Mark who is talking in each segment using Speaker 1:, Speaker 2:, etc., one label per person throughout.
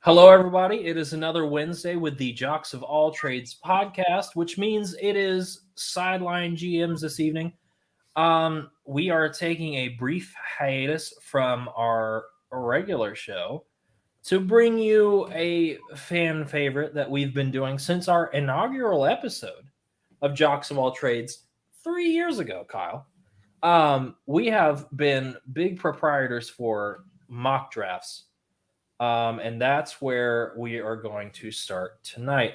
Speaker 1: Hello, everybody. It is another Wednesday with the Jocks of All Trades podcast, which means it is Sideline GMs this evening. We are taking a brief hiatus from our regular show to bring you a fan favorite that we've been doing since our inaugural episode of Jocks of All Trades 3 years ago, Kyle. We have been big proprietors for mock drafts, and that's where we are going to start tonight.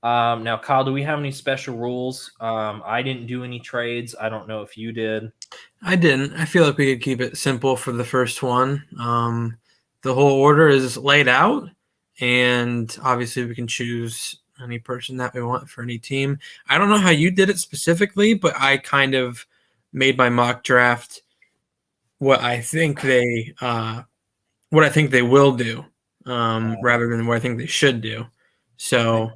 Speaker 1: Now, Kyle, do we have any special rules? I didn't do any trades. I don't know if you did.
Speaker 2: I didn't. I feel like we could keep it simple for the first one. The whole order is laid out, and obviously we can choose any person that we want for any team. I don't know how you did it specifically, but I kind of made my mock draft what I think they will do, rather than what I think they should do. So,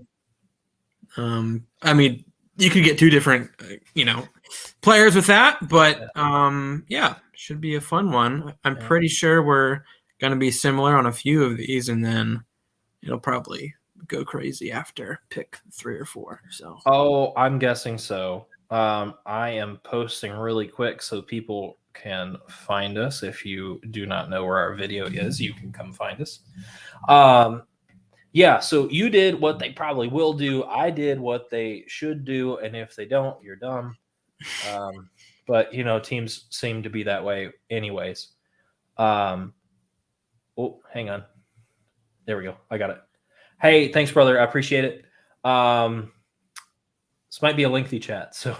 Speaker 2: I mean, you could get two different, players with that, but should be a fun one. I'm pretty sure we're going to be similar on a few of these, and then it'll probably go crazy after pick 3 or 4. So,
Speaker 1: I'm guessing so. I am posting really quick so people can find us. If you do not know where our video is, you can come find us. So you did what they probably will do. I did what they should do, and if they don't, you're dumb. But teams seem to be that way anyways. Hang on. There we go. I got it. Hey, thanks, brother. I appreciate it. This might be a lengthy chat, so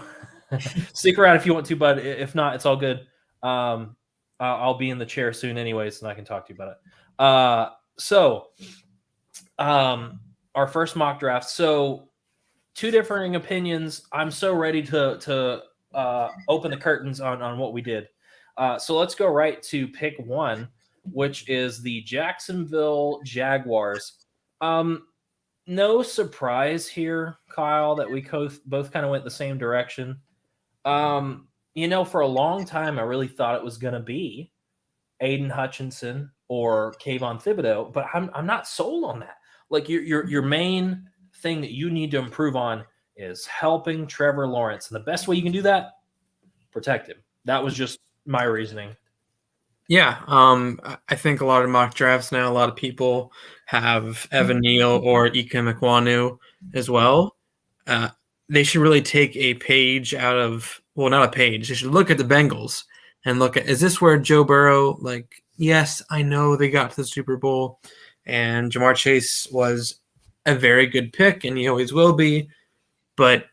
Speaker 1: stick around if you want to, but if not, it's all good. I'll be in the chair soon anyways, and I can talk to you about it. Our first mock draft. So, two differing opinions. I'm so ready to open the curtains on what we did. So let's go right to pick 1, which is the Jacksonville Jaguars. No surprise here, Kyle, that we both kind of went the same direction. For a long time, I really thought it was going to be Aiden Hutchinson or Kayvon Thibodeau, but I'm not sold on that. Like your main thing that you need to improve on is helping Trevor Lawrence, and the best way you can do that, protect him. That was just my reasoning.
Speaker 2: Yeah, I think a lot of mock drafts now, a lot of people have Evan Neal or Ikem Ekwonu as well. They should really take a page out of, well, not a page. They should look at the Bengals and look at, is this where Joe Burrow, yes, I know they got to the Super Bowl, and Jamar Chase was a very good pick, and he always will be, but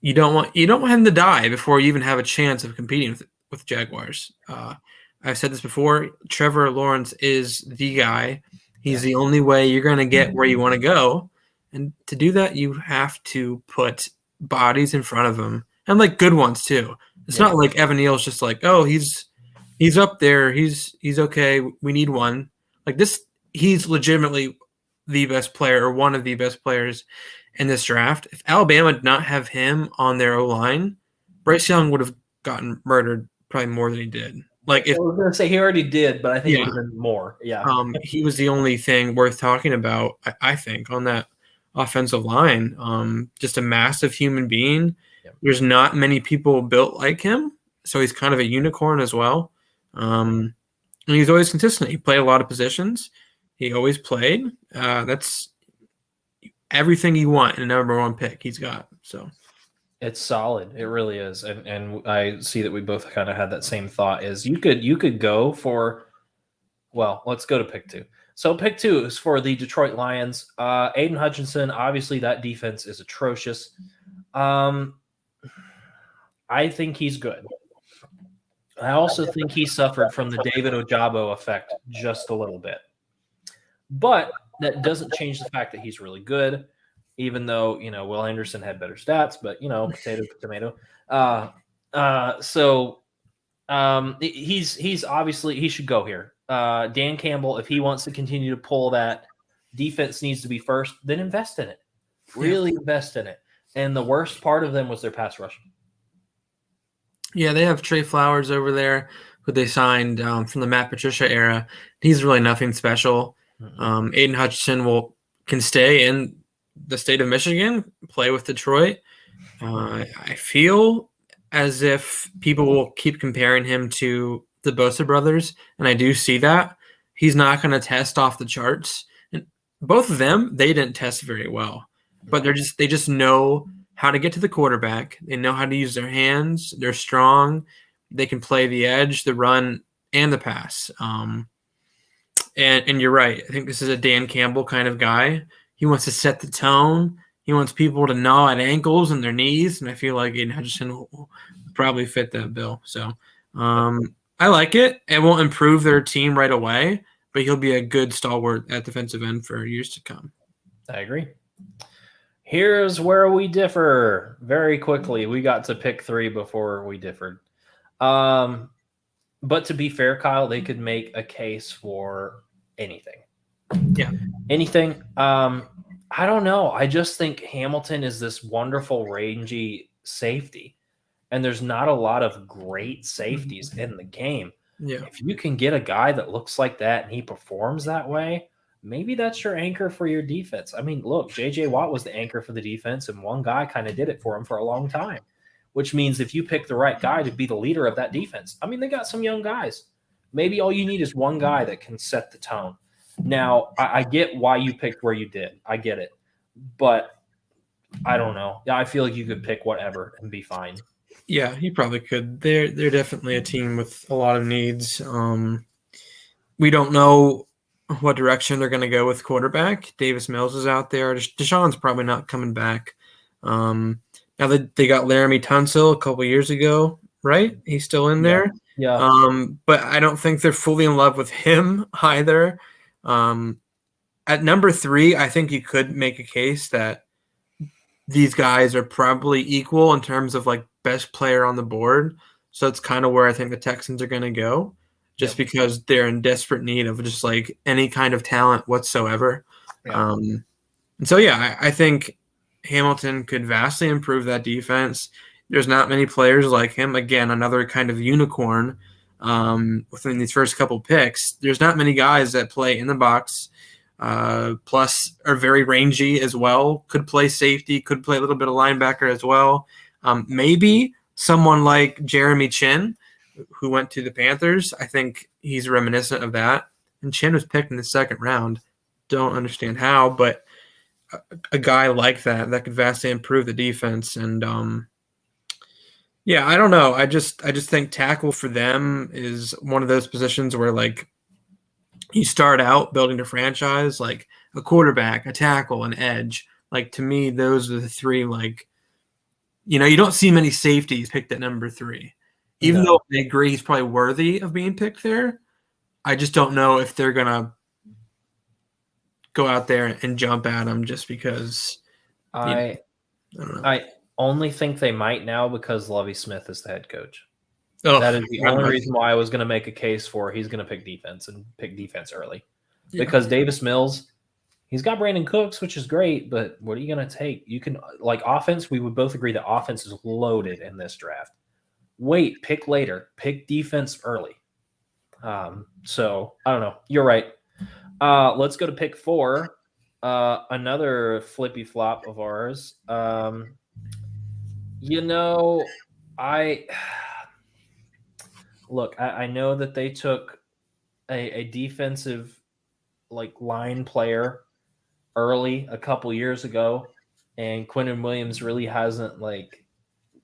Speaker 2: you don't want him to die before you even have a chance of competing with Jaguars. I've said this before. Trevor Lawrence is the guy. He's the only way you're going to get where you want to go. And to do that, you have to put bodies in front of him, and good ones too. It's not like Evan Neal's just like, oh, he's up there. He's okay. We need one. Like this, he's legitimately the best player or one of the best players in this draft. If Alabama did not have him on their O-line, Bryce Young would have gotten murdered probably more than he did.
Speaker 1: I was going to say he already did, but I think it would have been more. Yeah.
Speaker 2: He was the only thing worth talking about, I think, on that offensive line. Just a massive human being. Yep. There's not many people built like him, so he's kind of a unicorn as well. And he's always consistent. He played a lot of positions. He always played. That's everything you want in a number 1 pick he's got. So
Speaker 1: it's solid. It really is. And I see that we both kind of had that same thought is you could go for, well, let's go to pick 2. So pick 2 is for the Detroit Lions. Aiden Hutchinson, obviously that defense is atrocious. I think he's good. I also think he suffered from the David Ojabo effect just a little bit. But that doesn't change the fact that he's really good, even though, Will Anderson had better stats, but, potato, tomato. He's obviously, he should go here. Dan Campbell, if he wants to continue to pull that defense needs to be first, then invest in it. Really invest in it. And the worst part of them was their pass rush.
Speaker 2: Yeah, they have Trey Flowers over there, who they signed from the Matt Patricia era. He's really nothing special. Aiden Hutchinson can stay in the state of Michigan, play with Detroit. I feel as if people will keep comparing him to the Bosa brothers, and I do see that. He's not going to test off the charts. And both of them, they didn't test very well. But they just know how to get to the quarterback. They know how to use their hands. They're strong. They can play the edge, the run, and the pass. And you're right. I think this is a Dan Campbell kind of guy. He wants to set the tone. He wants people to gnaw at ankles and their knees, and I feel like Aiden Hutchinson will probably fit that bill. So I like it. It won't improve their team right away, but he'll be a good stalwart at defensive end for years to come.
Speaker 1: I agree. Here's where we differ very quickly. We got to pick 3 before we differed. But to be fair, Kyle, they could make a case for anything.
Speaker 2: Yeah.
Speaker 1: Anything. I don't know. I just think Hamilton is this wonderful, rangy safety, and there's not a lot of great safeties in the game.
Speaker 2: Yeah.
Speaker 1: If you can get a guy that looks like that and he performs that way, maybe that's your anchor for your defense. I mean, look, J.J. Watt was the anchor for the defense, and one guy kind of did it for him for a long time, which means if you pick the right guy to be the leader of that defense, I mean, they got some young guys. Maybe all you need is one guy that can set the tone. Now, I get why you picked where you did. I get it. But I don't know. Yeah, I feel like you could pick whatever and be fine.
Speaker 2: Yeah, you probably could. They're definitely a team with a lot of needs. We don't know what direction they're going to go with quarterback. Davis Mills is out there. Deshaun's probably not coming back. Now that they got Laramie Tunsil a couple years ago, right? He's still in there.
Speaker 1: Yeah.
Speaker 2: But I don't think they're fully in love with him either. At number 3, I think you could make a case that these guys are probably equal in terms of like best player on the board. So it's kind of where I think the Texans are going to go, just because they're in desperate need of just like any kind of talent whatsoever. And so, yeah, I think Hamilton could vastly improve that defense. There's not many players like him. Again, another kind of unicorn within these first couple picks. There's not many guys that play in the box, plus are very rangy as well. Could play safety, could play a little bit of linebacker as well. Maybe someone like Jeremy Chin, who went to the Panthers. I think he's reminiscent of that. And Chin was picked in the 2nd round. Don't understand how, but a guy like that could vastly improve the defense. And yeah, I don't know. I just think tackle for them is one of those positions where like you start out building a franchise, like a quarterback, a tackle, an edge. Like to me, those are the 3. Like, you know, you don't see many safeties picked at number 3. Even though I agree he's probably worthy of being picked there, I just don't know if they're gonna go out there and jump at him just because.
Speaker 1: I don't know. I only think they might now because Lovie Smith is the head coach. Oh, that is the only reason why I was going to make a case for he's going to pick defense and pick defense early. Yeah. Because Davis Mills, he's got Brandon Cooks, which is great, but what are you going to take? You can like offense. We would both agree that offense is loaded in this draft. Wait, pick later. Pick defense early. So I don't know. You're right. Let's go to pick 4. Another flippy flop of ours. You know, I know that they took a defensive like line player early a couple years ago, and Quentin Williams really hasn't like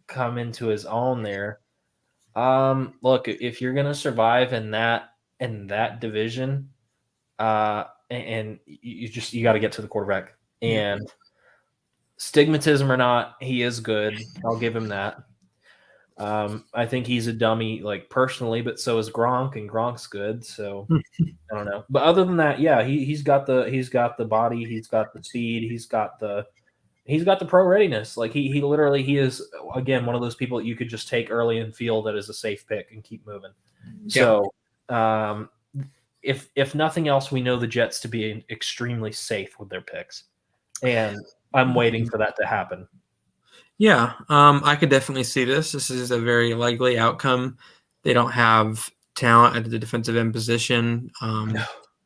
Speaker 1: come into his own there. Look, if you're gonna survive in that division, and you got to get to the quarterback. And stigmatism or not, he is good. I'll give him that. I think he's a dummy, like personally, but so is Gronk, and Gronk's good. So I don't know. But other than that, yeah, he's got the body, he's got the speed, he's got the pro readiness. Like he is again one of those people that you could just take early and feel that is a safe pick and keep moving. Yeah. So if nothing else, we know the Jets to be extremely safe with their picks, and I'm waiting for that to happen.
Speaker 2: Yeah, I could definitely see this. This is a very likely outcome. They don't have talent at the defensive end position.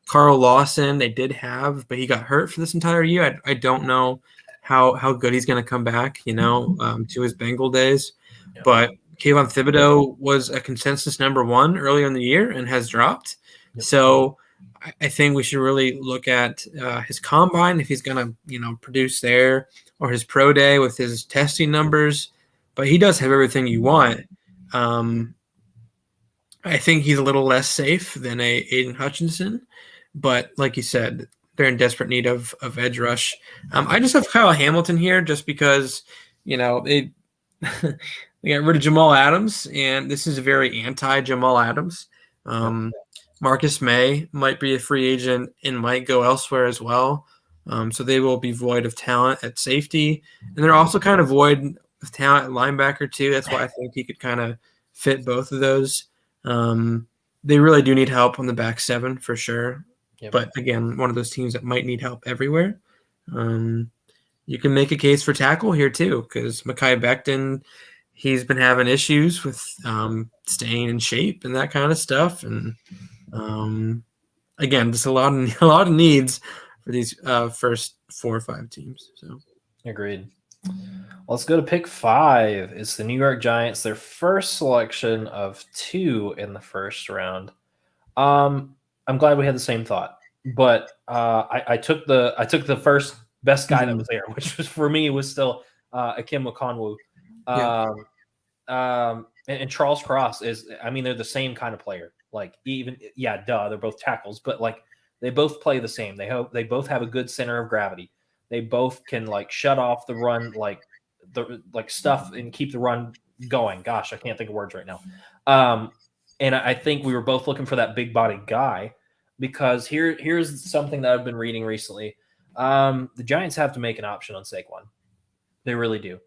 Speaker 2: Carl Lawson, they did have, but he got hurt for this entire year. I don't know how good he's going to come back, to his Bengal days.
Speaker 1: Yeah.
Speaker 2: But Kayvon Thibodeau was a consensus number one earlier in the year and has dropped.
Speaker 1: Yep.
Speaker 2: So I think we should really look at his combine if he's going to, produce there, or his pro day with his testing numbers. But he does have everything you want. I think he's a little less safe than a Aiden Hutchinson. But like you said, they're in desperate need of edge rush. I just have Kyle Hamilton here just because, they got rid of Jamal Adams, and this is a very anti-Jamal Adams. Marcus May might be a free agent and might go elsewhere as well. So they will be void of talent at safety. And they're also kind of void of talent at linebacker too. That's why I think he could kind of fit both of those. They really do need help on the back seven for sure. Yep. But again, one of those teams that might need help everywhere. You can make a case for tackle here too, because Mekhi Becton, he's been having issues with staying in shape and that kind of stuff. And again, just a lot of needs for these first 4 or 5 teams. So
Speaker 1: agreed. Let's go to pick 5. It's the New York Giants, their first selection of 2 in the first round. I'm glad we had the same thought, but I took the first best guy that was there, which was for me was still Akim Okonwu. And Charles Cross they're the same kind of player. Like they're both tackles, but like they both play the same. They both have a good center of gravity. They both can like shut off the run, stuff and keep the run going. Gosh, I can't think of words right now. And I think we were both looking for that big body guy because here's something that I've been reading recently. The Giants have to make an option on Saquon. They really do.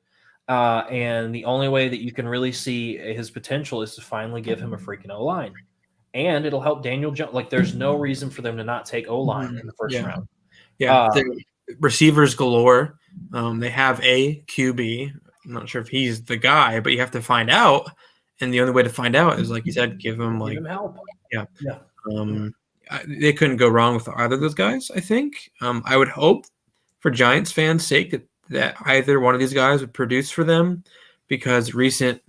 Speaker 1: And the only way that you can really see his potential is to finally give him a freaking O-line. And it'll help Daniel Jones. Like, there's no reason for them to not take O-line in the first round.
Speaker 2: Yeah, receivers galore. They have a QB. I'm not sure if he's the guy, but you have to find out. And the only way to find out is, like you said, give him
Speaker 1: help.
Speaker 2: Yeah. They couldn't go wrong with either of those guys, I think. I would hope for Giants fans' sake that either one of these guys would produce for them, because recent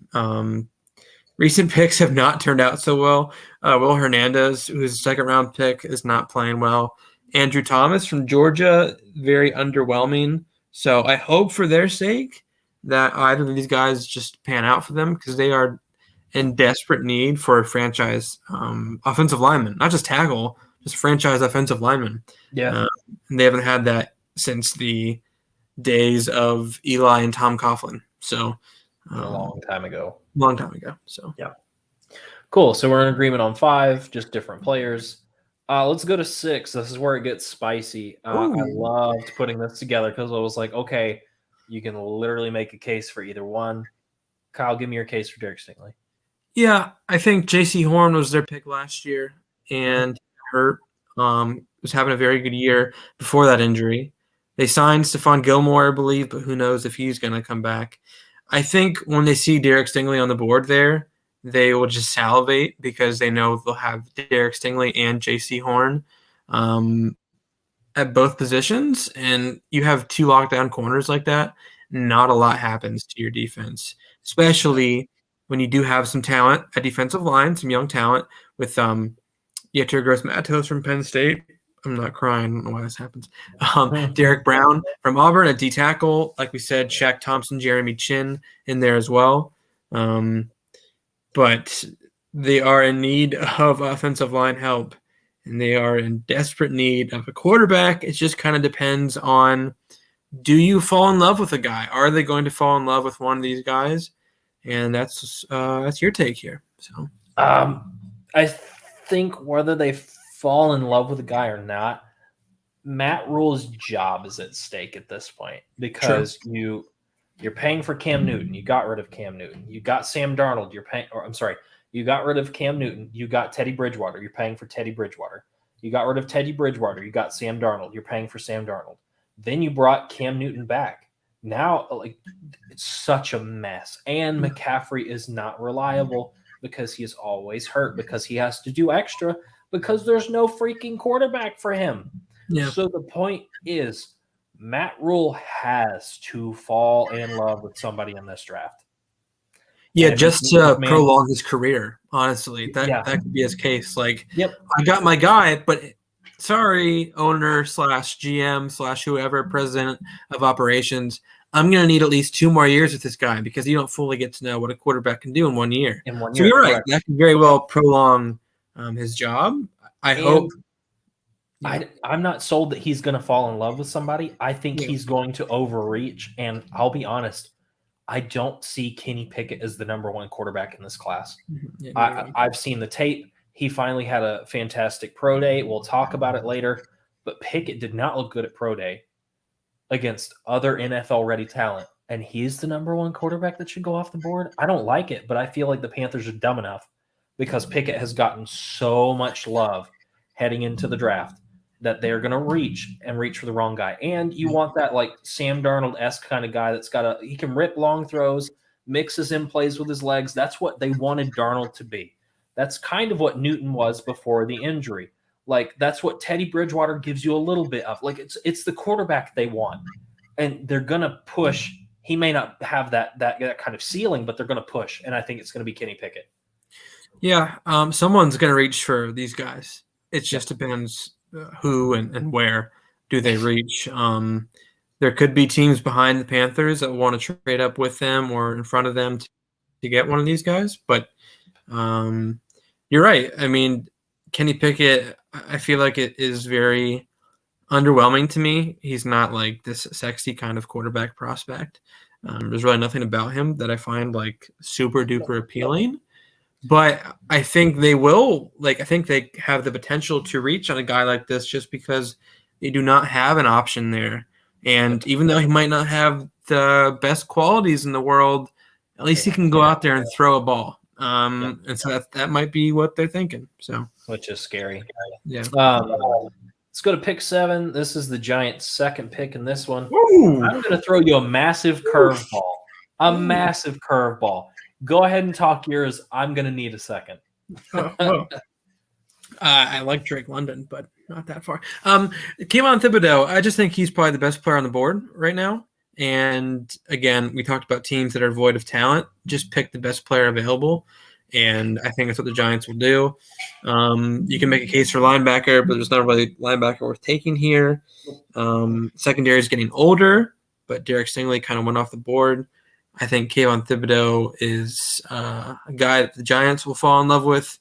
Speaker 2: picks have not turned out so well. Will Hernandez, who's a second-round pick, is not playing well. Andrew Thomas from Georgia, very underwhelming. So I hope for their sake that either of these guys just pan out for them, because they are in desperate need for a franchise offensive lineman, not just tackle, just franchise offensive lineman.
Speaker 1: Yeah.
Speaker 2: And they haven't had that since the days of Eli and Tom Coughlin. So
Speaker 1: a long time ago.
Speaker 2: So
Speaker 1: yeah. Cool. So we're in agreement on 5, just different players. Let's go to 6. This is where it gets spicy. I loved putting this together because I was like, okay, you can literally make a case for either one. Kyle, give me your case for Derek Stingley.
Speaker 2: Yeah, I think J.C. Horn was their pick last year, and hurt. Was having a very good year before that injury. They signed Stephon Gilmore, I believe, but who knows if he's going to come back. I think when they see Derek Stingley on the board there, they will just salivate because they know they'll have Derek Stingley and J.C. Horn at both positions, and you have 2 lockdown corners like that. Not a lot happens to your defense, especially when you do have some talent at defensive line, some young talent with Yetur Gross-Matos from Penn State. I'm not crying. I don't know why this happens. Derek Brown from Auburn at D-tackle. Like we said, Shaq Thompson, Jeremy Chin in there as well. But they are in need of offensive line help, and they are in desperate need of a quarterback. It just kind of depends on, do you fall in love with a guy? Are they going to fall in love with one of these guys? And that's your take here. So,
Speaker 1: I think whether they fall in love with a guy or not, Matt Rule's job is at stake at this point because you're paying for Cam Newton. You got rid of Cam Newton. You got Sam Darnold. You got rid of Cam Newton. You got Teddy Bridgewater. You're paying for Teddy Bridgewater. You got rid of Teddy Bridgewater. You got Sam Darnold. You're paying for Sam Darnold. Then you brought Cam Newton back. Now, it's such a mess. And McCaffrey is not reliable because he is always hurt, because he has to do extra because there's no freaking quarterback for him.
Speaker 2: Yeah.
Speaker 1: So the point is, Matt Rule has to fall in love with somebody in this draft.
Speaker 2: Yeah,
Speaker 1: And if it's
Speaker 2: just
Speaker 1: Newton
Speaker 2: to
Speaker 1: McMahon,
Speaker 2: prolong his career, honestly.
Speaker 1: yeah,
Speaker 2: That could be his case. Like,
Speaker 1: yep,
Speaker 2: I got my guy, but sorry, owner slash GM slash whoever, president of operations, I'm going to need at least 2 more years with this guy because you don't fully get to know what a quarterback can do in 1 year.
Speaker 1: in 1
Speaker 2: So
Speaker 1: year,
Speaker 2: you're right.
Speaker 1: correct.
Speaker 2: That can very well prolong his job. I hope.
Speaker 1: Yeah. I'm not sold that he's going to fall in love with somebody. I think he's going to overreach. And I'll be honest, I don't see Kenny Pickett as the number 1 quarterback in this class.
Speaker 2: Yeah,
Speaker 1: I've seen the tape. He finally had a fantastic pro day. We'll talk about it later. But Pickett did not look good at pro day against other NFL-ready talent. And he's the number 1 quarterback that should go off the board. I don't like it, but I feel like the Panthers are dumb enough because Pickett has gotten so much love heading into the draft that they're going to reach for the wrong guy. And you want that like Sam Darnold-esque kind of guy that's he can rip long throws, mixes in plays with his legs. That's what they wanted Darnold to be. That's kind of what Newton was before the injury. Like that's what Teddy Bridgewater gives you a little bit of. Like it's the quarterback they want. And they're going to push. He may not have that kind of ceiling, but they're going to push. And I think it's going to be Kenny Pickett.
Speaker 2: Yeah, someone's going to reach for these guys. It just depends who and where do they reach. There could be teams behind the Panthers that want to trade up with them or in front of them to get one of these guys. But you're right. I mean, Kenny Pickett, I feel like it is very underwhelming to me. He's not like this sexy kind of quarterback prospect. There's really nothing about him that I find like super duper appealing. But I think they will, I think they have the potential to reach on a guy like this just because they do not have an option there. And even though he might not have the best qualities in the world, at least he can go out there and throw a ball. And so that might be what they're thinking. So,
Speaker 1: which is scary.
Speaker 2: Yeah.
Speaker 1: Let's go to pick 7. This is the Giants' second pick in this one.
Speaker 2: Ooh.
Speaker 1: I'm going to throw you a massive curveball. Massive curveball. Go ahead and talk yours. I'm going to need a second.
Speaker 2: I like Drake London, but not that far. Kayvon Thibodeau, I just think he's probably the best player on the board right now. And again, we talked about teams that are void of talent. Just pick the best player available. And I think that's what the Giants will do. You can make a case for linebacker, but there's not really linebacker worth taking here. Secondary is getting older, but Derek Stingley kind of went off the board. I think Kayvon Thibodeau is a guy that the Giants will fall in love with.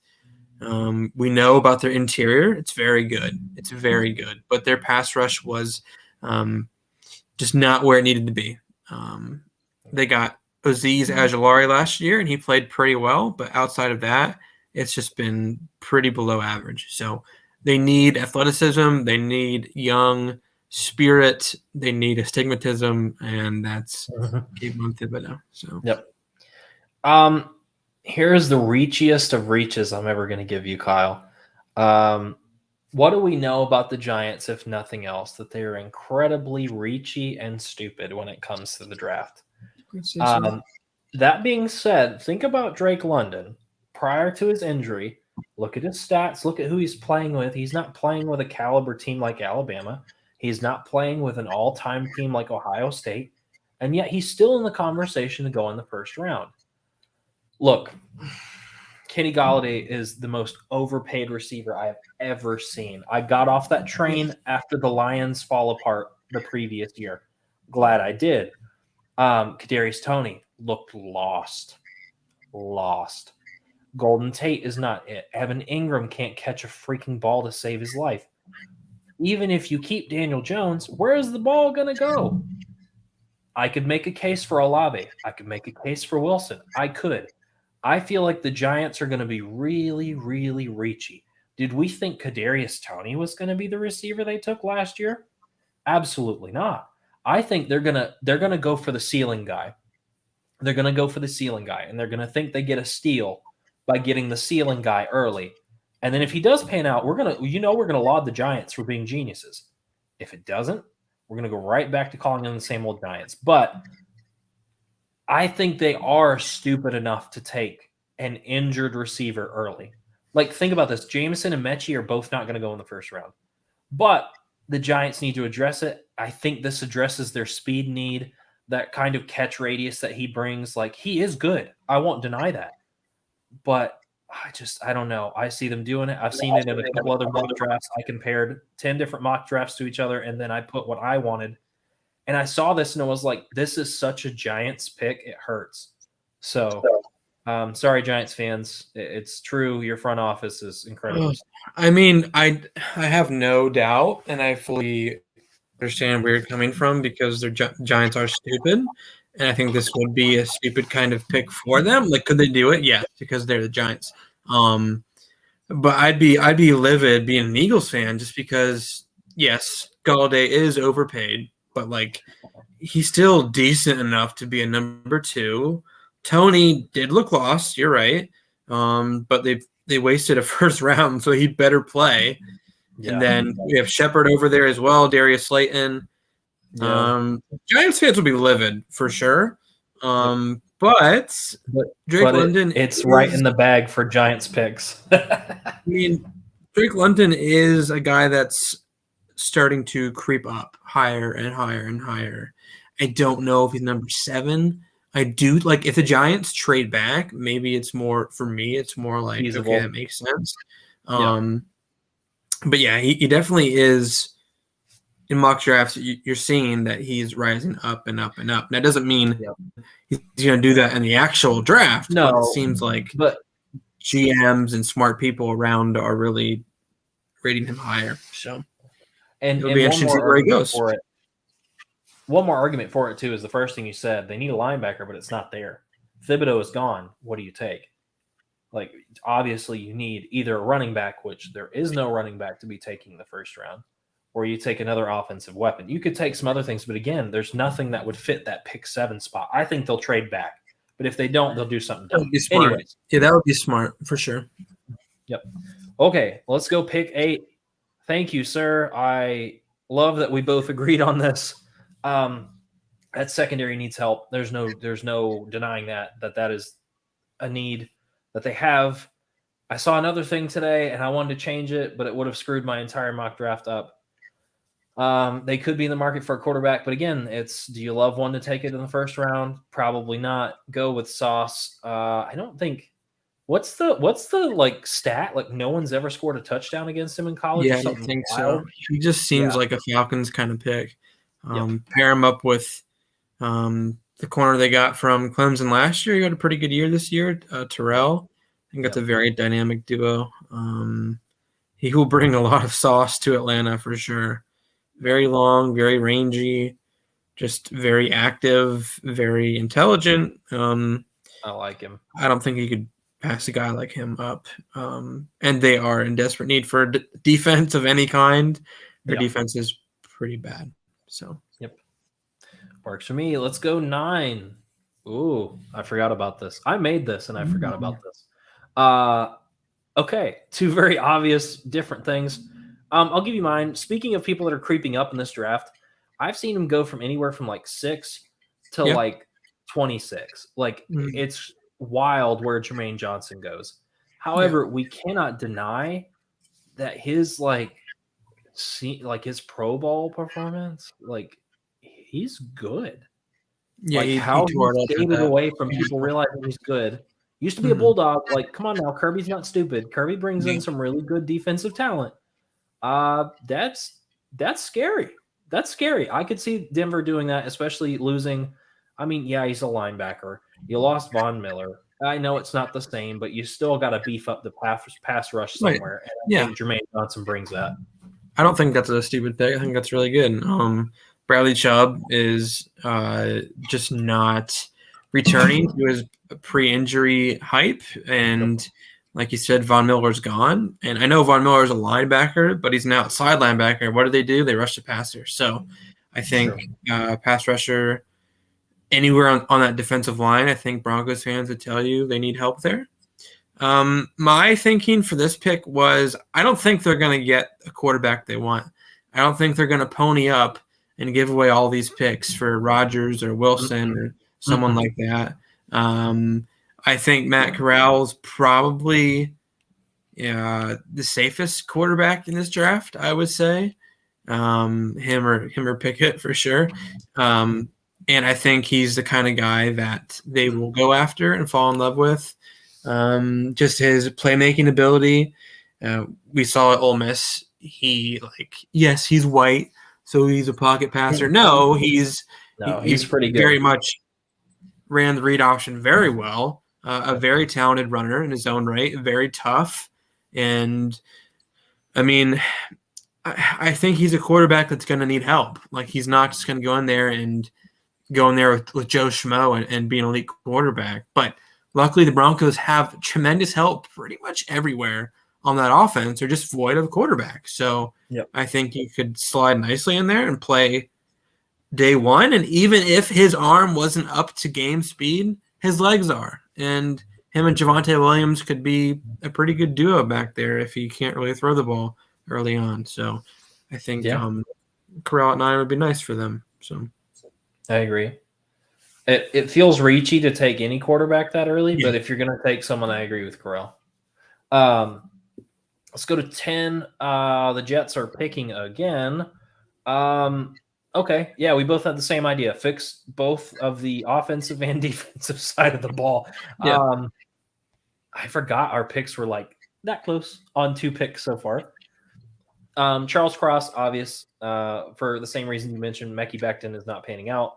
Speaker 2: We know about their interior. It's very good. It's very good. But their pass rush was just not where it needed to be. They got Azeez Ojulari last year, and he played pretty well. But outside of that, it's just been pretty below average. So they need athleticism. They need young spirit. They need astigmatism, and that's Kayvon Thibodeau. So
Speaker 1: yep. Here's the reachiest of reaches I'm ever going to give you, Kyle. What do we know about the Giants, if nothing else? That they are incredibly reachy and stupid when it comes to the draft. That being said, think about Drake London prior to his injury. Look at his stats. Look at who he's playing with. He's not playing with a caliber team like Alabama. He's not playing with an all-time team like Ohio State. And yet he's still in the conversation to go in the first round. Look, Kenny Golladay is the most overpaid receiver I have ever seen. I got off that train after the Lions fall apart the previous year. Glad I did. Kadarius Toney looked lost. Golden Tate is not it. Evan Ingram can't catch a freaking ball to save his life. Even if you keep Daniel Jones, where is the ball going to go? I could make a case for Olave. I could make a case for Wilson. I could. I feel like the Giants are going to be really, really reachy. Did we think Kadarius Toney was going to be the receiver they took last year? Absolutely not. I think they're gonna go for the ceiling guy. They're gonna go for the ceiling guy, and they're gonna think they get a steal by getting the ceiling guy early. And then if he does pan out, we're gonna laud the Giants for being geniuses. If it doesn't, we're gonna go right back to calling them the same old Giants. But I think they are stupid enough to take an injured receiver early. Like, think about this. Jameson and Mechie are both not going to go in the first round. But the Giants need to address it. I think this addresses their speed need, that kind of catch radius that he brings. Like, he is good. I won't deny that. But I don't know. I see them doing it. I've seen it in a couple other mock drafts. I compared 10 different mock drafts to each other, and then I put what I wanted. And I saw this, and I was like, this is such a Giants pick. It hurts. So, sorry, Giants fans. It's true. Your front office is incredible.
Speaker 2: I mean, I have no doubt, and I fully understand where you're coming from because their Giants are stupid, and I think this would be a stupid kind of pick for them. Like, could they do it? Yeah, because they're the Giants. But I'd be livid being an Eagles fan just because yes, Galladay is overpaid, but like he's still decent enough to be a number 2. Tony did look lost. You're right, but they wasted a first round, so he'd better play. Yeah. And then we have Shepard over there as well, Darius Slayton. Yeah. Giants fans will be livid for sure. But Drake London,
Speaker 1: it's right in the bag for Giants picks.
Speaker 2: I mean, Drake London is a guy that's starting to creep up higher and higher and higher. I don't know if he's number 7. I do like if the Giants trade back, maybe it's more for me. It's more like feasible. Okay, that makes sense. But yeah, he definitely is. In mock drafts, you're seeing that he's rising up and up and up. That doesn't mean he's going to do that in the actual draft.
Speaker 1: No,
Speaker 2: but it seems like GMs and smart people around are really rating him higher. So,
Speaker 1: it'll be interesting to see where he goes. One more argument for it too is the first thing you said. They need a linebacker, but it's not there. Thibodeau is gone. What do you take? Like, obviously, you need either a running back, which there is no running back to be taking in the first round, or you take another offensive weapon. You could take some other things, but again, there's nothing that would fit that pick 7 spot. I think they'll trade back, but if they don't, they'll do something dumb.
Speaker 2: Anyways, yeah, that would be smart for sure.
Speaker 1: Yep. Okay, let's go pick 8. Thank you, sir. I love that we both agreed on this. That secondary needs help. There's no denying that is a need that they have. I saw another thing today and I wanted to change it, but it would have screwed my entire mock draft up. They could be in the market for a quarterback, but again, it's, do you love one to take it in the first round? Probably not. Go with Sauce. I don't think, what's the like stat? Like no one's ever scored a touchdown against him in college.
Speaker 2: Yeah, I think so. He just seems like a Falcons kind of pick. Pair him up with the corner they got from Clemson last year. He had a pretty good year this year. Terrell, I think that's a very dynamic duo. He will bring a lot of sauce to Atlanta for sure. Very long, very rangy, just very active, very intelligent.
Speaker 1: I like him.
Speaker 2: I don't think you could pass a guy like him up. And they are in desperate need for defense of any kind. Their defense is pretty bad. So,
Speaker 1: works for me. Let's go 9. Ooh, I forgot about this. I made this and I forgot about this. Okay, 2 very obvious different things. I'll give you mine. Speaking of people that are creeping up in this draft, I've seen them go from anywhere from like 6 to like 26. Like it's wild where Jermaine Johnson goes. However, we cannot deny that his his Pro Bowl performance, like he's good.
Speaker 2: Yeah,
Speaker 1: like how he skated away from people realizing he's good. Used to be a Bulldog. Like, come on now, Kirby's not stupid. Kirby brings in some really good defensive talent. That's scary. That's scary. I could see Denver doing that, especially losing. I mean, yeah, he's a linebacker. You lost Von Miller. I know it's not the same, but you still got to beef up the pass rush somewhere. And I think Jermaine Johnson brings that.
Speaker 2: I don't think that's a stupid pick. I think that's really good. Bradley Chubb is just not returning to his pre-injury hype. And like you said, Von Miller's gone. And I know Von Miller's a linebacker, but he's an outside linebacker. What do? They rush the passer. So I think pass rusher anywhere on that defensive line, I think Broncos fans would tell you they need help there. My thinking for this pick was I don't think they're going to get a quarterback they want. I don't think they're going to pony up and give away all these picks for Rodgers or Wilson or someone like that. I think Matt Corral's probably the safest quarterback in this draft, I would say. Him or Pickett for sure. And I think he's the kind of guy that they will go after and fall in love with. Just his playmaking ability. We saw at Ole Miss. Yes, he's white, so he's a pocket passer. No, he's
Speaker 1: pretty good.
Speaker 2: Very much ran the read option very well. A very talented runner in his own right, very tough. And I mean, I think he's a quarterback that's going to need help. Like, he's not just going to go in there with Joe Schmo and be an elite quarterback. But luckily, the Broncos have tremendous help pretty much everywhere on that offense. They're just void of a quarterback. So I think he could slide nicely in there and play day one. And even if his arm wasn't up to game speed, his legs are. And him and Javonte Williams could be a pretty good duo back there if he can't really throw the ball early on. So I think Corral at 9 would be nice for them. So
Speaker 1: I agree. It feels reachy to take any quarterback that early, but if you're going to take someone, I agree with Corral. Let's go to 10. The Jets are picking again. Okay, yeah, we both had the same idea. Fix both of the offensive and defensive side of the ball.
Speaker 2: Yeah.
Speaker 1: I forgot our picks were like that close on 2 picks so far. Charles Cross, obvious, for the same reason you mentioned. Mekhi Becton is not panning out.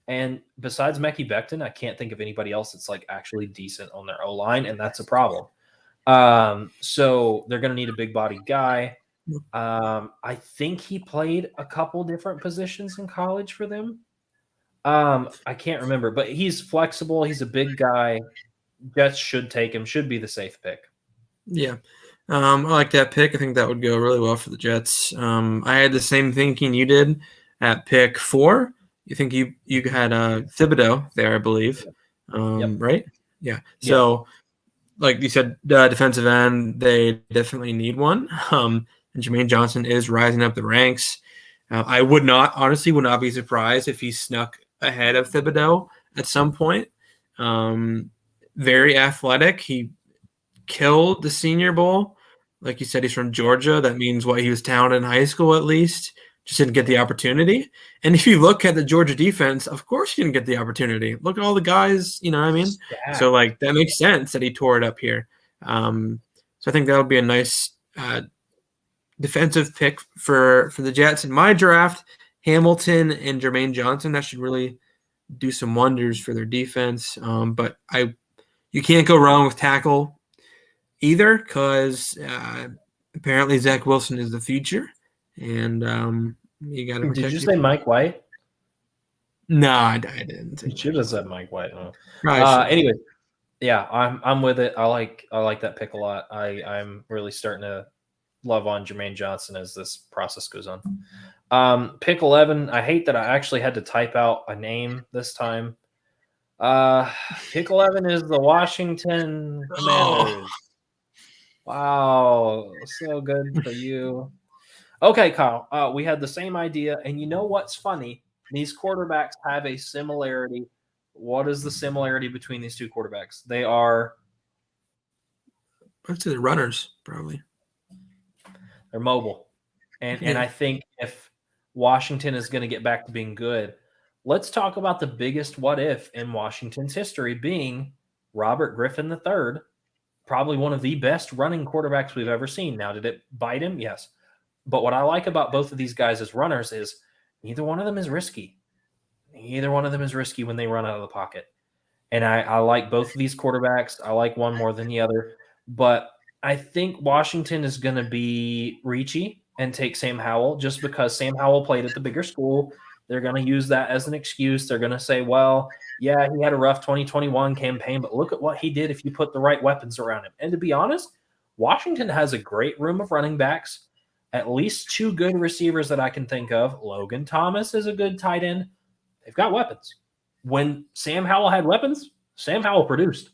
Speaker 1: And besides Mekhi Becton, I can't think of anybody else that's like actually decent on their O-line, and that's a problem. So they're going to need a big body guy. I think he played a couple different positions in college for them. I can't remember, but he's flexible. He's a big guy. Jets should take him, should be the safe pick.
Speaker 2: Yeah. I like that pick. I think that would go really well for the Jets. I had the same thinking you did at pick 4. You think you had Thibodeau there, I believe. Right? Yeah. So, like you said, defensive end, they definitely need one. And Jermaine Johnson is rising up the ranks. I would not be surprised if he snuck ahead of Thibodeau at some point. Very athletic. He killed the Senior Bowl. Like you said, he's from Georgia. That means he was talented in high school at least. Just didn't get the opportunity. And if you look at the Georgia defense, of course he didn't get the opportunity. Look at all the guys, you know what I mean? Yeah. So, that makes sense that he tore it up here. So I think that would be a nice defensive pick for the Jets. In my draft, Hamilton and Jermaine Johnson, that should really do some wonders for their defense. But you can't go wrong with tackle either, because apparently Zach Wilson is the future. And you got to protect.
Speaker 1: Did you say Mike White?
Speaker 2: No, I didn't.
Speaker 1: You should have said Mike White. Anyway, yeah, I'm with it. I like that pick a lot. I'm really starting to love on Jermaine Johnson as this process goes on. Pick 11. I hate that I actually had to type out a name this time. Pick 11 is the Washington Commanders. Wow, so good for you. Okay, Kyle, we had the same idea, and you know what's funny? These quarterbacks have a similarity. What is the similarity between these two quarterbacks? They are –
Speaker 2: I'd say the runners, probably.
Speaker 1: They're mobile. And I think if Washington is going to get back to being good, let's talk about the biggest what if in Washington's history, being Robert Griffin III, probably one of the best running quarterbacks we've ever seen. Now, did it bite him? Yes. But what I like about both of these guys as runners is neither one of them is risky. Neither one of them is risky when they run out of the pocket. And I like both of these quarterbacks. I like one more than the other. But I think Washington is going to be reachy and take Sam Howell just because Sam Howell played at the bigger school. They're going to use that as an excuse. They're going to say, well, yeah, he had a rough 2021 campaign, but look at what he did if you put the right weapons around him. And to be honest, Washington has a great room of running backs. At least 2 good receivers that I can think of. Logan Thomas is a good tight end. They've got weapons. When Sam Howell had weapons, Sam Howell produced.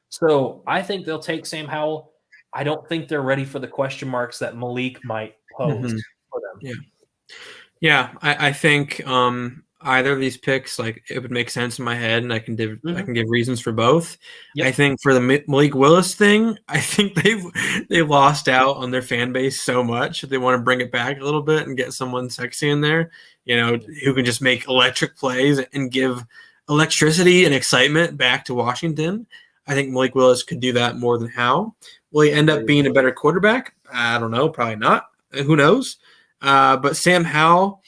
Speaker 1: So I think they'll take Sam Howell. I don't think they're ready for the question marks that Malik might pose for them.
Speaker 2: Yeah, I think either of these picks, like it would make sense in my head, and I can give reasons for both.
Speaker 1: Yep.
Speaker 2: I think for the Malik Willis thing, I think they lost out on their fan base so much. They want to bring it back a little bit and get someone sexy in there, who can just make electric plays and give electricity and excitement back to Washington. I think Malik Willis could do that more than Howe. Will he end up being a better quarterback? I don't know. Probably not. Who knows? But Sam Howell,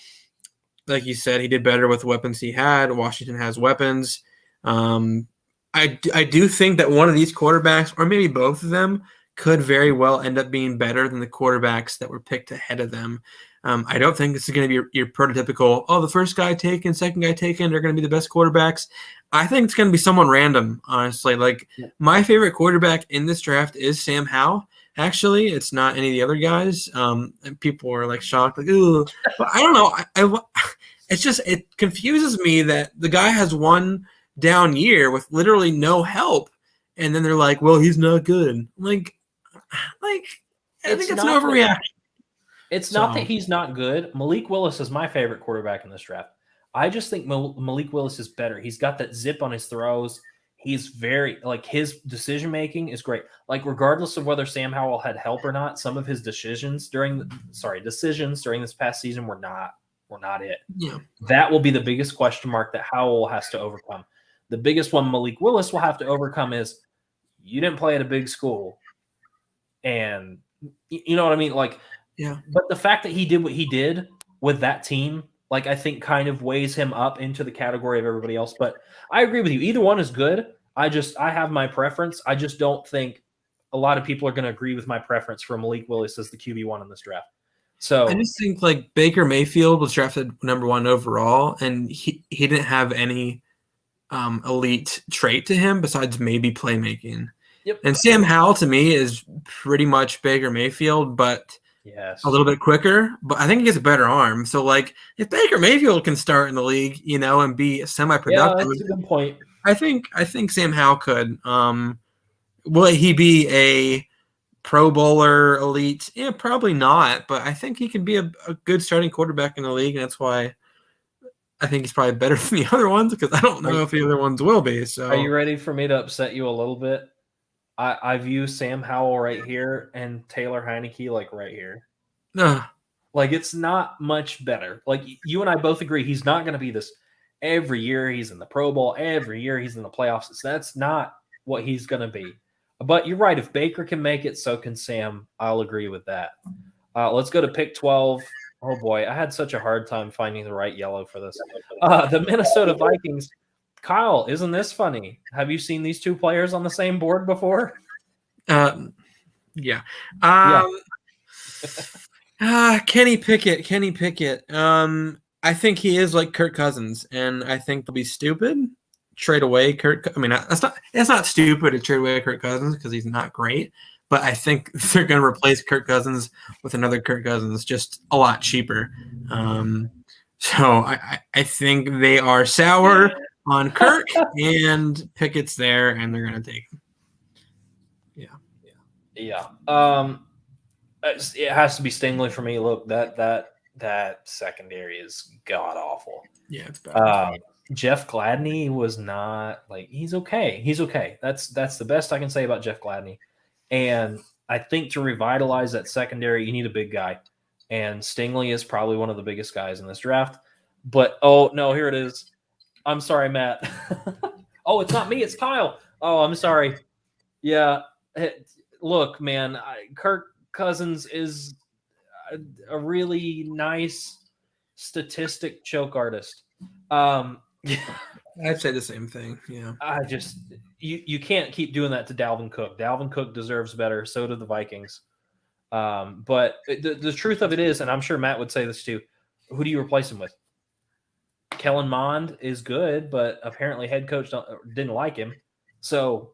Speaker 2: like you said, he did better with the weapons he had. Washington has weapons. I do think that one of these quarterbacks, or maybe both of them, could very well end up being better than the quarterbacks that were picked ahead of them. I don't think this is going to be your prototypical, the first guy taken, second guy taken are going to be the best quarterbacks. I think it's going to be someone random, honestly. Like, my favorite quarterback in this draft is Sam Howell. Actually, it's not any of the other guys. And people are like shocked, like, ooh. But I don't know. It confuses me that the guy has one down year with literally no help, and then they're like, well, he's not good. Like I think it's an overreaction.
Speaker 1: It's not that he's not good. Malik Willis is my favorite quarterback in this draft. I just think Malik Willis is better. He's got that zip on his throws. He's very, his decision-making is great. Regardless of whether Sam Howell had help or not, some of his decisions during this past season were not it.
Speaker 2: Yeah.
Speaker 1: That will be the biggest question mark that Howell has to overcome. The biggest one Malik Willis will have to overcome is you didn't play at a big school. And you know what I mean?
Speaker 2: Yeah.
Speaker 1: But the fact that he did what he did with that team, I think kind of weighs him up into the category of everybody else. But I agree with you. Either one is good. I have my preference. I just don't think a lot of people are going to agree with my preference for Malik Willis as the QB1 in this draft. So
Speaker 2: I just think Baker Mayfield was drafted number 1 overall, and he didn't have any elite trait to him besides maybe playmaking.
Speaker 1: Yep.
Speaker 2: And Sam Howell to me is pretty much Baker Mayfield, but a little bit quicker. But I think he has a better arm. So if Baker Mayfield can start in the league, and be semi-productive,
Speaker 1: that's a good point.
Speaker 2: I think Sam Howell could. Will he be a Pro Bowler elite? Yeah, probably not. But I think he can be a good starting quarterback in the league, and that's why I think he's probably better than the other ones, because I don't know if the other ones will be. So,
Speaker 1: are you ready for me to upset you a little bit? I view Sam Howell right here and Taylor Heineke right here. It's not much better. You and I both agree he's not going to be this every year he's in the Pro Bowl, every year he's in the playoffs. That's not what he's going to be. But you're right. If Baker can make it, so can Sam. I'll agree with that. Let's go to pick 12. Oh, boy. I had such a hard time finding the right yellow for this. The Minnesota Vikings. Kyle, isn't this funny? Have you seen these two players on the same board before?
Speaker 2: Yeah. Kenny Pickett. I think he is like Kirk Cousins, and I think they'll be stupid. Trade away Kirk. I mean, it's not stupid to trade away Kirk Cousins because he's not great, but I think they're going to replace Kirk Cousins with another Kirk Cousins, just a lot cheaper. So I think they are sour on Kirk, and Pickett's there, and they're going to take him.
Speaker 1: Yeah. It has to be Stingley for me. Look, that secondary is god awful.
Speaker 2: Yeah, it's bad.
Speaker 1: Jeff Gladney was not he's okay. He's okay. That's the best I can say about Jeff Gladney. And I think to revitalize that secondary, you need a big guy. And Stingley is probably one of the biggest guys in this draft. But oh no, here it is. I'm sorry, Matt. Oh, it's not me. It's Kyle. Oh, I'm sorry. Yeah. Look, man, Kirk Cousins is a really nice statistic choke artist.
Speaker 2: I'd say the same thing. Yeah.
Speaker 1: You can't keep doing that to Dalvin Cook. Dalvin Cook deserves better. So do the Vikings. But the truth of it is, and I'm sure Matt would say this too, who do you replace him with? Kellen Mond is good, but apparently head coach didn't like him. So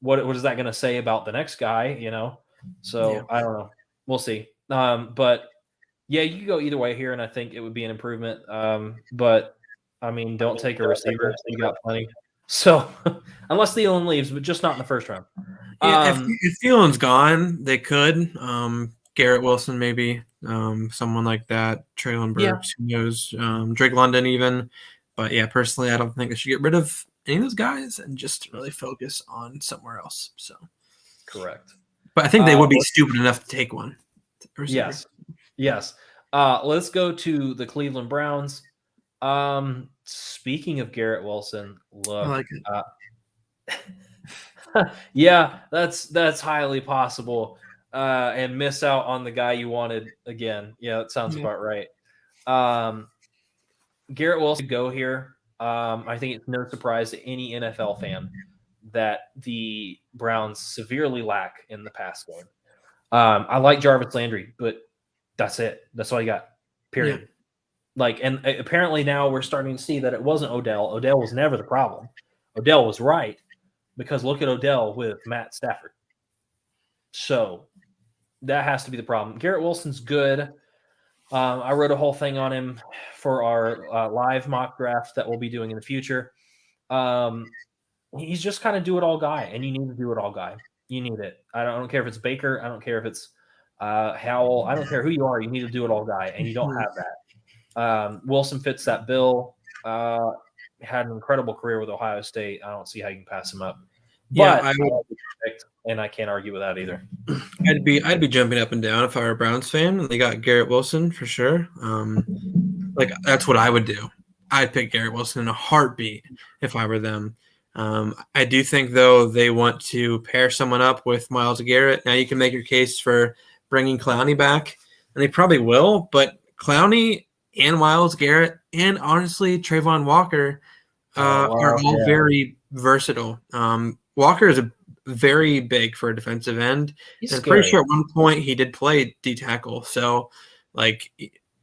Speaker 1: what is that going to say about the next guy, So yeah. I don't know. We'll see. But yeah, you could go either way here, and I think it would be an improvement. But I mean, don't take a receiver. You got plenty. So unless Thielen leaves, but just not in the first round.
Speaker 2: Yeah, if Thielen's gone, they could Garrett Wilson, maybe someone like that. Traylon Burks, who knows? Drake London, even. But yeah, personally, I don't think I should get rid of any of those guys and just really focus on somewhere else. So
Speaker 1: Correct.
Speaker 2: but I think they would be stupid enough to take one.
Speaker 1: Yes. Let's go to the Cleveland Browns. Speaking of Garrett Wilson, look,
Speaker 2: I like
Speaker 1: it. Yeah, that's highly possible. And miss out on the guy you wanted again. Yeah, that sounds about right. Garrett Wilson go here. I think it's no surprise to any NFL fan that the Browns severely lack in the pass game. I like Jarvis Landry, but that's it. That's all you got. Period. Yeah. And apparently now we're starting to see that it wasn't Odell. Odell was never the problem. Odell was right, because look at Odell with Matt Stafford. So that has to be the problem. Garrett Wilson's good. I wrote a whole thing on him for our live mock draft that we'll be doing in the future. He's just kind of do-it-all guy, and you need to do-it-all guy. You need it. I don't care if it's Baker. I don't care if it's Howell. I don't care who you are. You need to do-it-all guy, and you don't have that. Wilson fits that bill. Had an incredible career with Ohio State. I don't see how you can pass him up. But I would predict, and I can't argue with that either.
Speaker 2: I'd be jumping up and down if I were a Browns fan. They got Garrett Wilson for sure. That's what I would do. I'd pick Garrett Wilson in a heartbeat if I were them. I do think, though, they want to pair someone up with Myles Garrett. Now you can make your case for bringing Clowney back, and they probably will. But Clowney and Myles Garrett and, honestly, Trayvon Walker are all very versatile. Walker is very big for a defensive end. I'm pretty sure at one point he did play D tackle. So,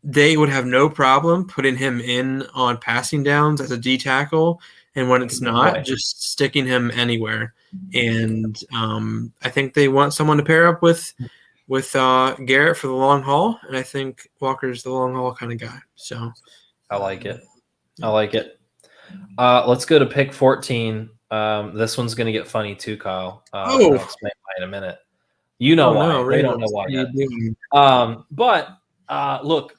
Speaker 2: they would have no problem putting him in on passing downs as a D tackle. And when it's not, just sticking him anywhere. And I think they want someone to pair up with Garrett for the long haul. And I think Walker's the long haul kind of guy. So
Speaker 1: I like it. Let's go to pick 14. This one's going to get funny too, Kyle. I'll explain why in a minute. You know why. They don't know why yet. But look,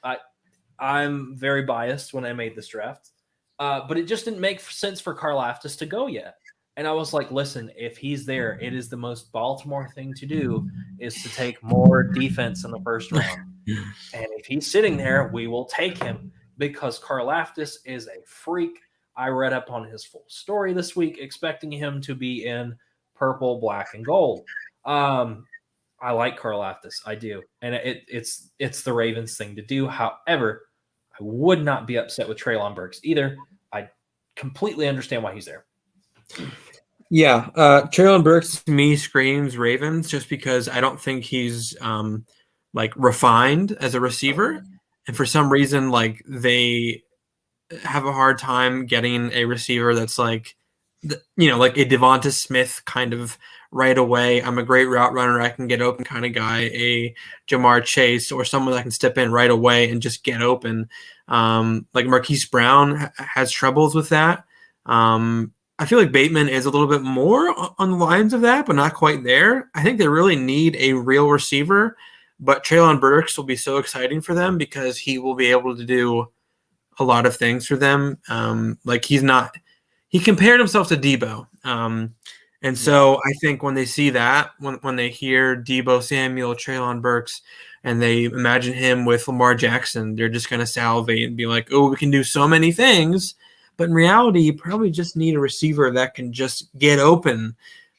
Speaker 1: I'm very biased when I made this draft. But it just didn't make sense for Karlaftis to go yet. And I was like, listen, if he's there, it is the most Baltimore thing to do is to take more defense in the first round. And if he's sitting there, we will take him because Karlaftis is a freak. I read up on his full story this week, expecting him to be in purple, black, and gold. I like Karlaftis. I do. And it's the Ravens thing to do. However, I would not be upset with Treylon Burks either. I completely understand why he's there.
Speaker 2: Yeah. Treylon Burks to me screams Ravens just because I don't think he's refined as a receiver. And for some reason, they have a hard time getting a receiver that's like a Devonta Smith kind of right away. I'm a great route runner. I can get open kind of guy, a Jamar Chase or someone that can step in right away and just get open. Marquise Brown has troubles with that. I feel like Bateman is a little bit more on the lines of that, but not quite there. I think they really need a real receiver, but Treylon Burks will be so exciting for them because he will be able to do a lot of things for them. He compared himself to Debo. And so I think when they see that, when they hear Debo Samuel, Treylon Burks, and they imagine him with Lamar Jackson, they're just going to salivate and be like, oh, we can do so many things. But in reality, you probably just need a receiver that can just get open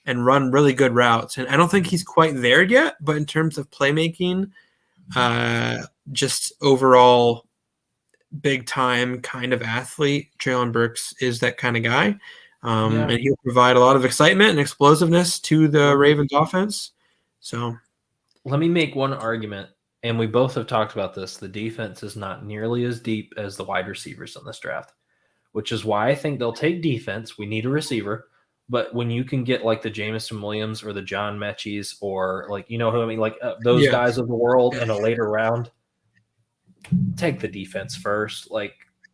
Speaker 2: and run really good routes. And I don't think he's quite there yet, but in terms of playmaking, just overall big time kind of athlete, Treylon Burks is that kind of guy. And he'll provide a lot of excitement and explosiveness to the Ravens offense. So
Speaker 1: let me make one argument, and we both have talked about this. The defense is not nearly as deep as the wide receivers in this draft, which is why I think they'll take defense. We need a receiver. But when you can get the Jameson Williams or the John Mechie's or who I mean, those guys of the world in a later round, take the defense first.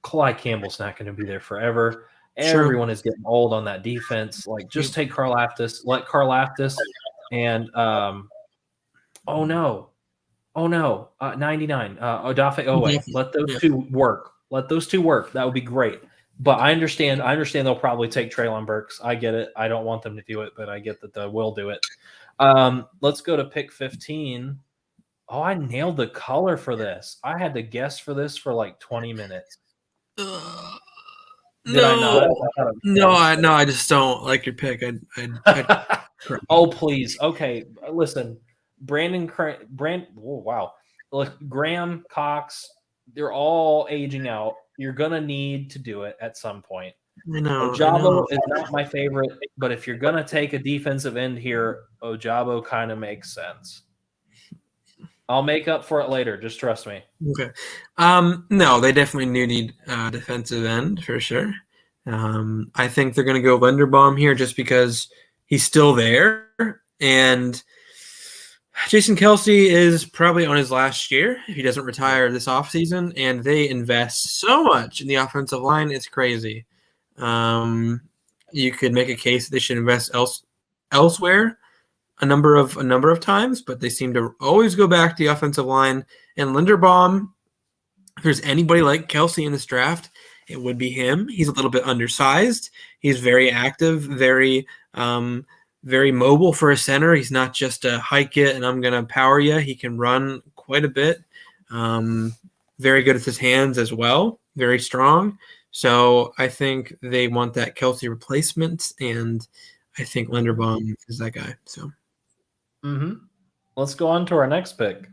Speaker 1: Clyde Campbell's not going to be there forever. Everyone is getting old on that defense. Just take Karlaftis, let Karlaftis, and oh no, Oh no, 99. Odafe Owe.
Speaker 2: Definitely.
Speaker 1: Let those
Speaker 2: Yeah.
Speaker 1: two work. Let those two work. That would be great. But I understand. They'll probably take Traylon Burks. I get it. I don't want them to do it, but I get that they will do it. Let's go to pick 15. Oh, I nailed the color for this. I had to guess for this for like 20 minutes. Did I not?
Speaker 2: No, no, I just don't like your pick. I'd
Speaker 1: Oh, please. Okay, listen. Oh, wow. Look, Graham, Cox, they're all aging out. You're gonna need to do it at some point.
Speaker 2: I know.
Speaker 1: Ojabo is not my favorite, but if you're gonna take a defensive end here, Ojabo kind of makes sense. I'll make up for it later. Just trust me.
Speaker 2: Okay. No, they definitely need defensive end for sure. I think they're going to go Linderbaum here just because he's still there, and Jason Kelsey is probably on his last year if he doesn't retire this offseason, and they invest so much in the offensive line. It's crazy. You could make a case that they should invest elsewhere a number of times, but they seem to always go back to the offensive line. And Linderbaum, if there's anybody like Kelsey in this draft, it would be him. He's a little bit undersized. He's very active, very mobile for a center. He's not just a hike it and I'm going to power you. He can run quite a bit. Very good with his hands as well. Very strong. So I think they want that Kelsey replacement, and I think Linderbaum is that guy. So.
Speaker 1: Let's go on to our next pick.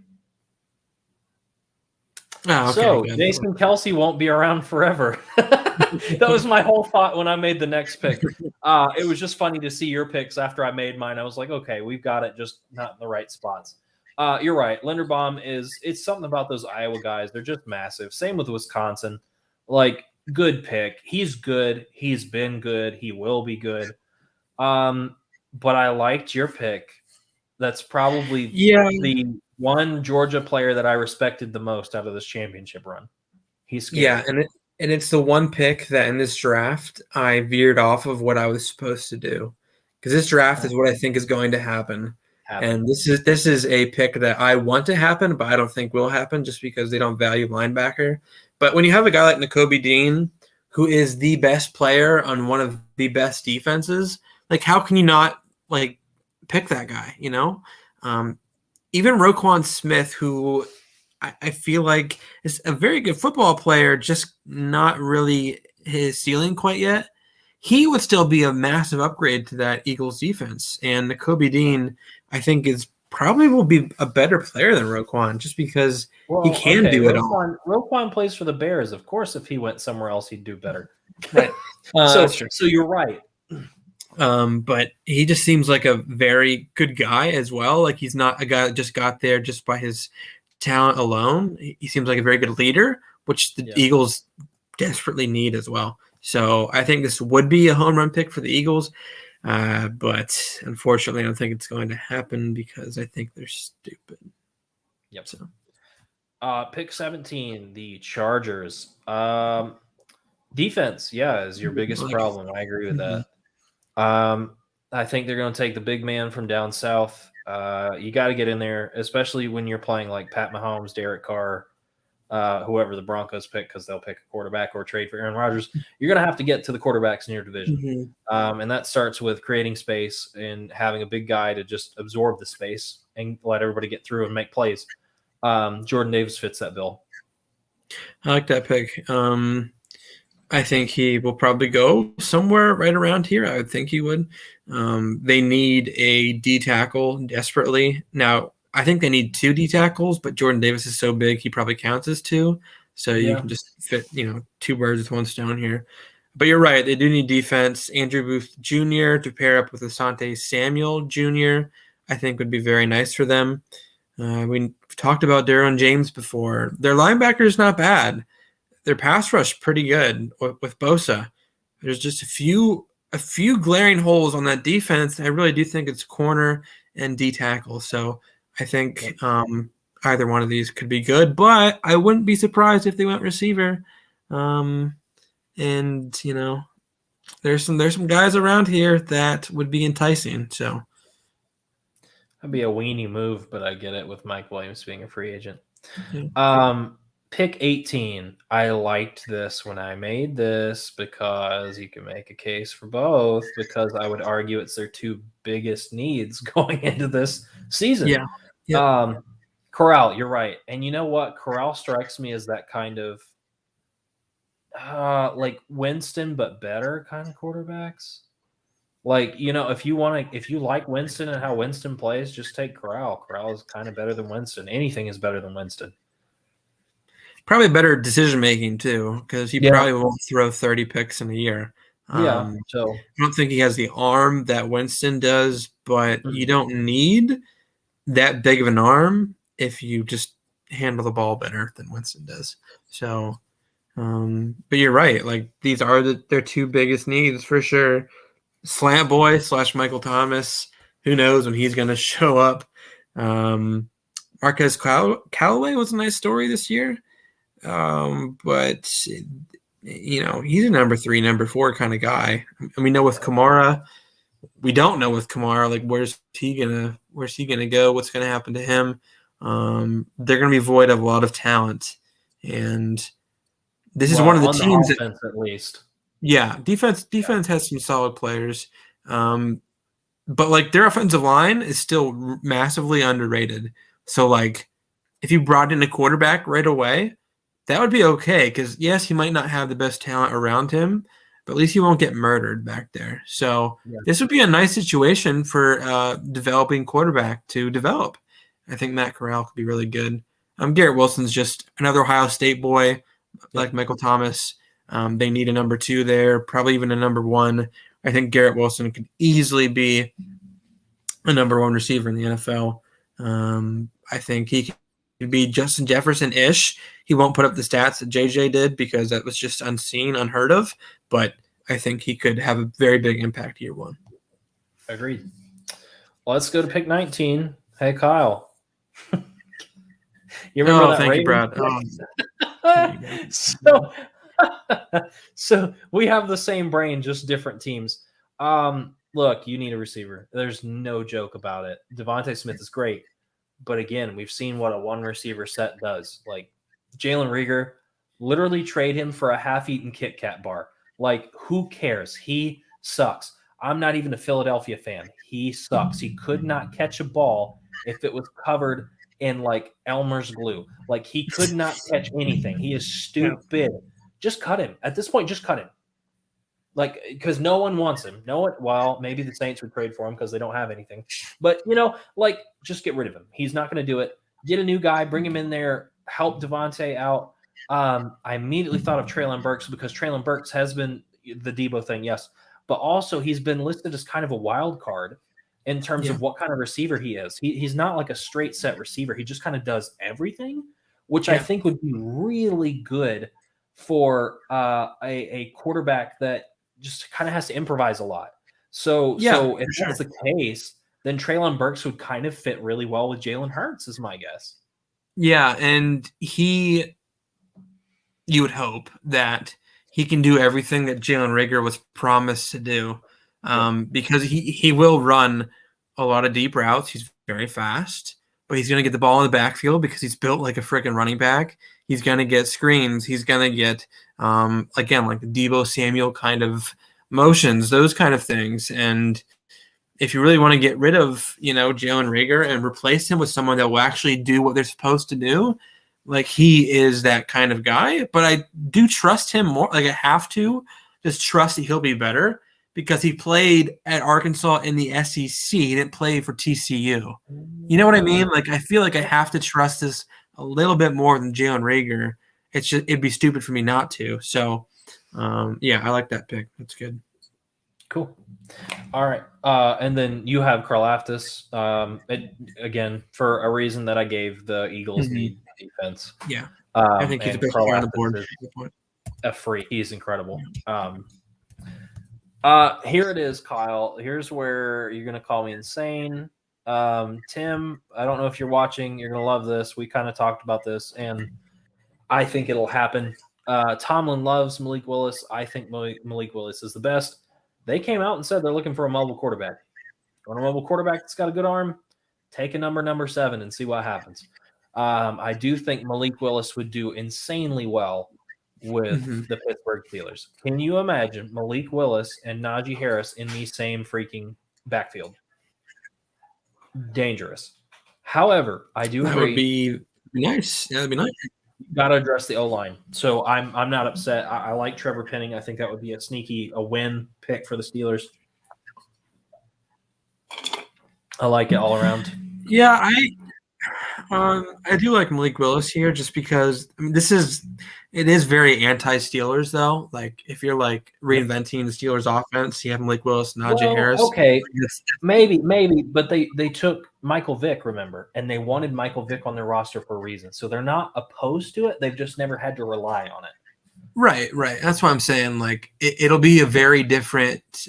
Speaker 2: Oh, okay,
Speaker 1: so
Speaker 2: good.
Speaker 1: Jason Kelsey won't be around forever. That was my whole thought when I made the next pick. It was just funny to see your picks after I made mine. I was like, okay, we've got it, just not in the right spots. You're right. Linderbaum it's something about those Iowa guys. They're just massive. Same with Wisconsin. Like, good pick. He's good. He's been good. He will be good. But I liked your pick. That's probably the one Georgia player that I respected the most out of this championship run. He's scary.
Speaker 2: Yeah, and it's the one pick that in this draft I veered off of what I was supposed to do, because this draft is what I think is going to happen. And this is a pick that I want to happen, but I don't think will happen just because they don't value linebacker. But when you have a guy like Nakobe Dean, who is the best player on one of the best defenses, like, how can you not like pick that guy? You know, even Roquan Smith, who I feel like is a very good football player, just not really his ceiling quite yet. He would still be a massive upgrade to that Eagles defense. And Nakobe Dean, I think, probably will be a better player than Roquan just because he can do it all.
Speaker 1: Roquan plays for the Bears. Of course, if he went somewhere else, he'd do better.
Speaker 2: Right.
Speaker 1: So you're right.
Speaker 2: But he just seems like a very good guy as well. Like, he's not a guy that just got there just by his talent alone. He seems like a very good leader, which the Eagles desperately need as well. So I think this would be a home run pick for the Eagles, but unfortunately I don't think it's going to happen because I think they're stupid.
Speaker 1: Yep. So, pick 17, the Chargers. Defense, is your biggest problem. I agree with that. I think they're going to take the big man from down south. You got to get in there, especially when you're playing like Pat Mahomes, Derek Carr, whoever the Broncos pick, because they'll pick a quarterback or trade for Aaron Rodgers. You're going to have to get to the quarterbacks in your division. And that starts with creating space and having a big guy to just absorb the space and let everybody get through and make plays. Jordan Davis fits that bill.
Speaker 2: I like that pick. I think he will probably go somewhere right around here. I would think he would. They need a D tackle desperately. Now, I think they need 2 D tackles, but Jordan Davis is so big, he probably counts as 2. So you can just fit, 2 birds with 1 stone here. But you're right. They do need defense. Andrew Booth Jr. to pair up with Asante Samuel Jr., I think would be very nice for them. We talked about Derwin James before. Their linebacker is not bad. Their pass rush pretty good with Bosa. There's just a few glaring holes on that defense. I really do think it's corner and D tackle. So I think either one of these could be good, but I wouldn't be surprised if they went receiver. And there's some guys around here that would be enticing. So
Speaker 1: That'd be a weenie move, but I get it with Mike Williams being a free agent.
Speaker 2: Yeah.
Speaker 1: Pick 18. I liked this when I made this because you can make a case for both, because I would argue it's their two biggest needs going into this season.
Speaker 2: Yeah. Yep.
Speaker 1: Corral, you're right. And you know what? Corral strikes me as that kind of like Winston, but better kind of quarterbacks. Like, if you like Winston and how Winston plays, just take Corral. Corral is kind of better than Winston. Anything is better than Winston.
Speaker 2: Probably better decision making too, because he
Speaker 1: Yeah.
Speaker 2: probably won't throw 30 picks in a year.
Speaker 1: Yeah. So
Speaker 2: I don't think he has the arm that Winston does, but you don't need that big of an arm if you just handle the ball better than Winston does. So, but you're right. Like, these are their two biggest needs for sure. Slant boy / Michael Thomas. Who knows when he's going to show up? Marquez Callaway was a nice story this year. But he's a number 3, number 4 kind of guy. And we know with Kamara, we don't know with Kamara, like, where's he gonna go? What's gonna happen to him? They're gonna be void of a lot of talent, and this is one of the
Speaker 1: on
Speaker 2: teams
Speaker 1: the offense, at least.
Speaker 2: Yeah, defense has some solid players, but like, their offensive line is still massively underrated. So, like, if you brought in a quarterback right away, that would be okay, because yes, he might not have the best talent around him, but at least he won't get murdered back there. So this would be a nice situation for developing quarterback to develop. I think Matt Corral could be really good. Garrett Wilson's just another Ohio State boy, like Michael Thomas. They need a number 2 there, probably even a number 1. I think Garrett Wilson could easily be a number 1 receiver in the NFL. I think he could be Justin Jefferson-ish. He won't put up the stats that JJ did because that was just unseen, unheard of. But I think he could have a very big impact year 1.
Speaker 1: Agreed. Let's go to pick 19. Hey, Kyle. You remember that?
Speaker 2: Thank you, Brad.
Speaker 1: So we have the same brain, just different teams. Look, you need a receiver. There's no joke about it. Devontae Smith is great, but again, we've seen what a one receiver set does. Like, Jalen Reagor, literally trade him for a half-eaten Kit Kat bar. Like, who cares? He sucks. I'm not even a Philadelphia fan. He sucks. He could not catch a ball if it was covered in, like, Elmer's glue. Like, he could not catch anything. He is stupid. Just cut him. At this point, just cut him. Like, because no one wants him. Well, maybe the Saints would trade for him because they don't have anything. But, like, just get rid of him. He's not going to do it. Get a new guy, bring him in there, help Devontae out. I immediately thought of Treylon Burks because Treylon Burks has been the Debo thing, yes. But also, he's been listed as kind of a wild card in terms of what kind of receiver he is. He's not like a straight set receiver. He just kind of does everything, which I think would be really good for a quarterback that just kind of has to improvise a lot. So if that's the case, then Treylon Burks would kind of fit really well with Jalen Hurts, is my guess.
Speaker 2: Yeah, and you would hope that he can do everything that Jalen Reagor was promised to do, because he will run a lot of deep routes. He's very fast, but he's going to get the ball in the backfield because he's built like a freaking running back. He's going to get screens. He's going to get, again, like the Debo Samuel kind of motions, those kind of things. And if you really want to get rid of, Jalen Reagor and replace him with someone that will actually do what they're supposed to do, like, he is that kind of guy. But I do trust him more. Like, I have to just trust that he'll be better because he played at Arkansas in the SEC. He didn't play for TCU. You know what I mean? Like, I feel like I have to trust this a little bit more than Jalen Reagor. It'd be stupid for me not to. So, I like that pick. That's good.
Speaker 1: Cool. All right. And then you have Karlaftis. Again, for a reason that I gave, the Eagles need defense.
Speaker 2: Yeah. I think he's the best player on the board.
Speaker 1: A freak. He's incredible. Here it is, Kyle. Here's where you're going to call me insane. Tim, I don't know if you're watching. You're going to love this. We kind of talked about this, and I think it'll happen. Tomlin loves Malik Willis. I think Malik Willis is the best. They came out and said they're looking for a mobile quarterback. Want a mobile quarterback that's got a good arm? Take a number 7 and see what happens. I do think Malik Willis would do insanely well with the Pittsburgh Steelers. Can you imagine Malik Willis and Najee Harris in the same freaking backfield? Dangerous. However, I do
Speaker 2: That
Speaker 1: agree.
Speaker 2: would be nice. Yeah, that'd be nice.
Speaker 1: Got to address the O-line. So I'm not upset. I like Trevor Penning. I think that would be a win pick for the Steelers. I like it all around.
Speaker 2: Yeah, I do like Malik Willis here just because it is very anti-Steelers though. Like if you're like reinventing the Steelers offense, you have Malik Willis, Najee Harris.
Speaker 1: Okay, maybe, but they took Michael Vick, remember, and they wanted Michael Vick on their roster for a reason. So they're not opposed to it. They've just never had to rely on it.
Speaker 2: Right. That's why I'm saying like it'll be a very different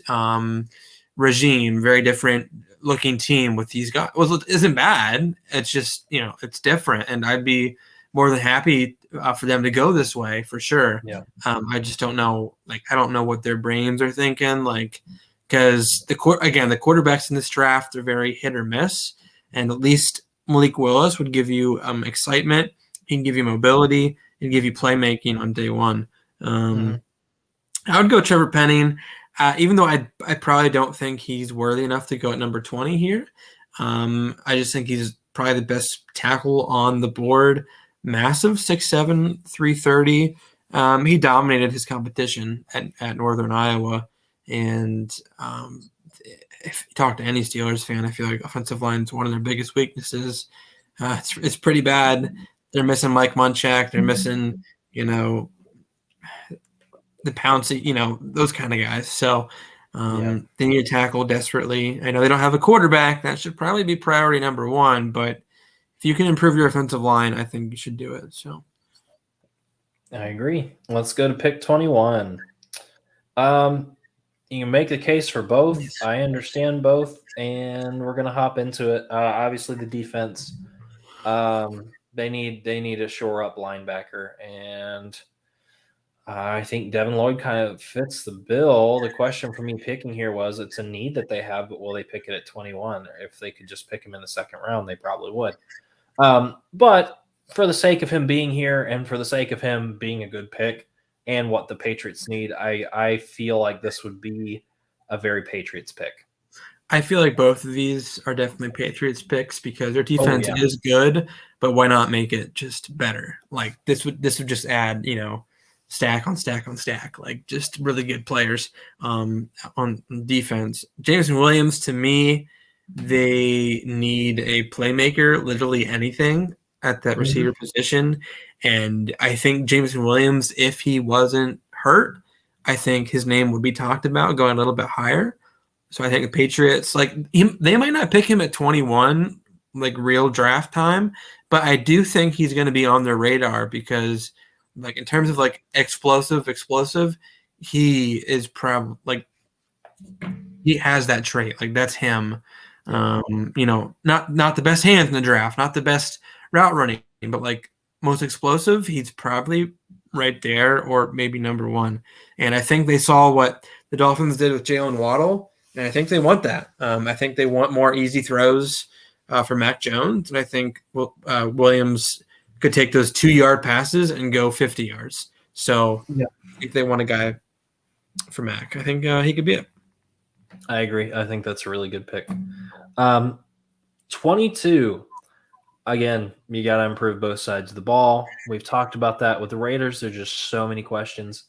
Speaker 2: regime, very different looking team with these guys. Well, it isn't bad. It's just, it's different. And I'd be more than happy for them to go this way for sure.
Speaker 1: Yeah.
Speaker 2: I just don't know. Like, I don't know what their brains are thinking. Like, because the quarterbacks in this draft are very hit or miss. And at least Malik Willis would give you excitement. He can give you mobility. He can give you playmaking on day one. I would go Trevor Penning. Even though I probably don't think he's worthy enough to go at number 20 here. I just think he's probably the best tackle on the board. Massive, 6'7", 330. He dominated his competition at Northern Iowa. And if you talk to any Steelers fan, I feel like offensive line is one of their biggest weaknesses. It's pretty bad. They're missing Mike Munchak. They're missing, the Pouncey, those kind of guys. So they need a tackle desperately. I know they don't have a quarterback. That should probably be priority number one. But if you can improve your offensive line, I think you should do it. So
Speaker 1: I agree. Let's go to pick 21. You can make the case for both.
Speaker 2: Yes.
Speaker 1: I understand both, and we're going to hop into it. Obviously, the defense, they need to shore up linebacker, and I think Devin Lloyd kind of fits the bill. The question for me picking here was it's a need that they have, but will they pick it at 21? If they could just pick him in the second round, they probably would. But for the sake of him being here and for the sake of him being a good pick and what the Patriots need, I feel like this would be a very Patriots pick.
Speaker 2: I feel like both of these are definitely Patriots picks because their defense is good, but why not make it just better? Like this would just add, stack on stack on stack, like just really good players on defense. Jameson Williams, to me, they need a playmaker, literally anything at that receiver position. And I think Jameson Williams, if he wasn't hurt, I think his name would be talked about going a little bit higher. So I think the Patriots, they might not pick him at 21, like real draft time, but I do think he's going to be on their radar because like in terms of like explosive, he is probably he has that trait. Like that's him. Not the best hands in the draft, not the best route running, but like most explosive, he's probably right there or maybe number one. And I think they saw what the Dolphins did with Jalen Waddle, and I think they want that. I think they want more easy throws for Mac Jones, and I think Williams could take those 2-yard passes and go 50 yards. So if they want a guy for Mac, I think he could be it.
Speaker 1: I agree. I think that's a really good pick. 22. Again, you got to improve both sides of the ball. We've talked about that with the Raiders. There's just so many questions.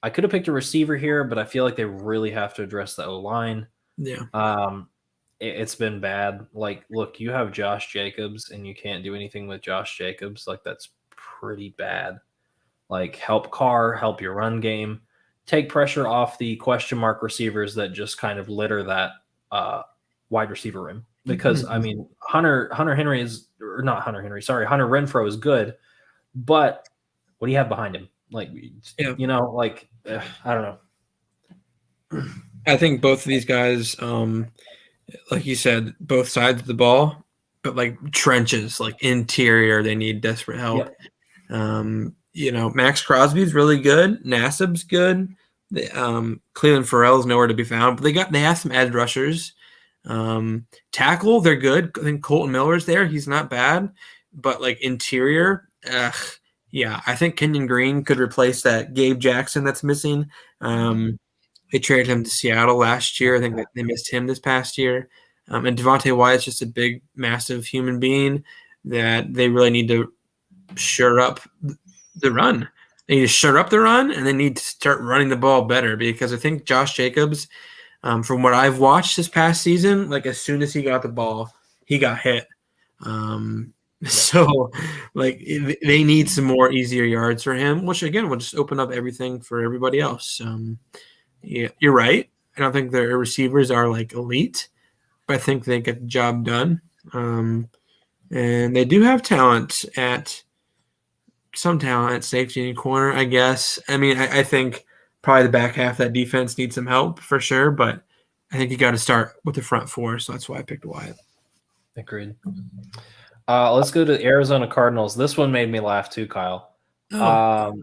Speaker 1: I could have picked a receiver here, but I feel like they really have to address the O-line.
Speaker 2: Yeah.
Speaker 1: It's been bad. Like, look, you have Josh Jacobs, and you can't do anything with Josh Jacobs. Like, that's pretty bad. Like, help Carr, help your run game. Take pressure off the question mark receivers that just kind of litter that wide receiver room. Because, I mean, Hunter Renfrow is good, but what do you have behind him? Like, I don't know.
Speaker 2: I think both of these guys, like you said, both sides of the ball, but like trenches, like interior, they need desperate help. Yep. Max Crosby's really good. Nassib's good. Cleveland Farrell's nowhere to be found, but they have some edge rushers. Tackle, they're good. I think Colton Miller's there. He's not bad. But like interior, yeah, I think Kenyon Green could replace that Gabe Jackson that's missing. They traded him to Seattle last year. I think they missed him this past year. And Devontae Wyatt's just a big, massive human being that they really need to shore up the run. They need to shore up the run, and they need to start running the ball better because I think Josh Jacobs, from what I've watched this past season, like as soon as he got the ball, he got hit. So, like, they need some more easier yards for him, which again will just open up everything for everybody else. Yeah, you're right. I don't think their receivers are like elite, but I think they get the job done. And they do have some talent at safety and corner, I guess. I mean, I think probably the back half of that defense needs some help for sure, but I think you got to start with the front four, so that's why I picked Wyatt.
Speaker 1: Agreed. Let's go to the Arizona Cardinals. This one made me laugh too, Kyle.
Speaker 2: Oh.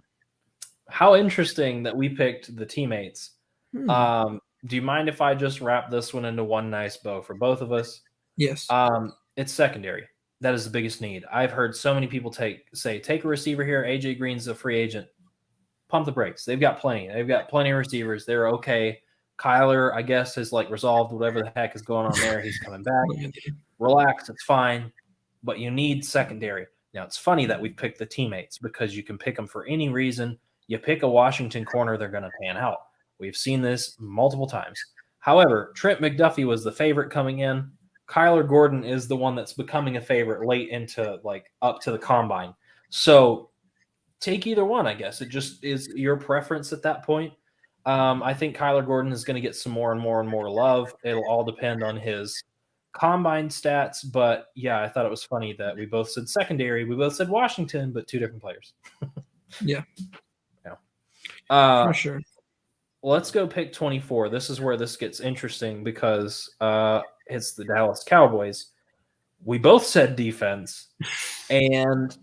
Speaker 1: How interesting that we picked the teammates. Do you mind if I just wrap this one into one nice bow for both of us?
Speaker 2: Yes.
Speaker 1: It's secondary. That is the biggest need. I've heard so many people say, take a receiver here. AJ Green's a free agent. Pump the brakes. They've got plenty. They've got plenty of receivers. They're okay. Kyler, I guess, has like resolved whatever the heck is going on there. He's coming back. Relax. It's fine. But you need secondary. Now, it's funny that we picked the teammates because you can pick them for any reason. You pick a Washington corner, they're going to pan out. We've seen this multiple times. However, Trent McDuffie was the favorite coming in. Kyler Gordon is the one that's becoming a favorite late into like up to the combine. So take either one, I guess. It just is your preference at that point. I think Kyler Gordon is going to get some more and more and more love. It'll all depend on his combine stats, but yeah, I thought it was funny that we both said secondary. We both said Washington, but two different players.
Speaker 2: Yeah.
Speaker 1: For
Speaker 2: sure.
Speaker 1: Let's go pick 24. This is where this gets interesting because it's the Dallas Cowboys. We both said defense, and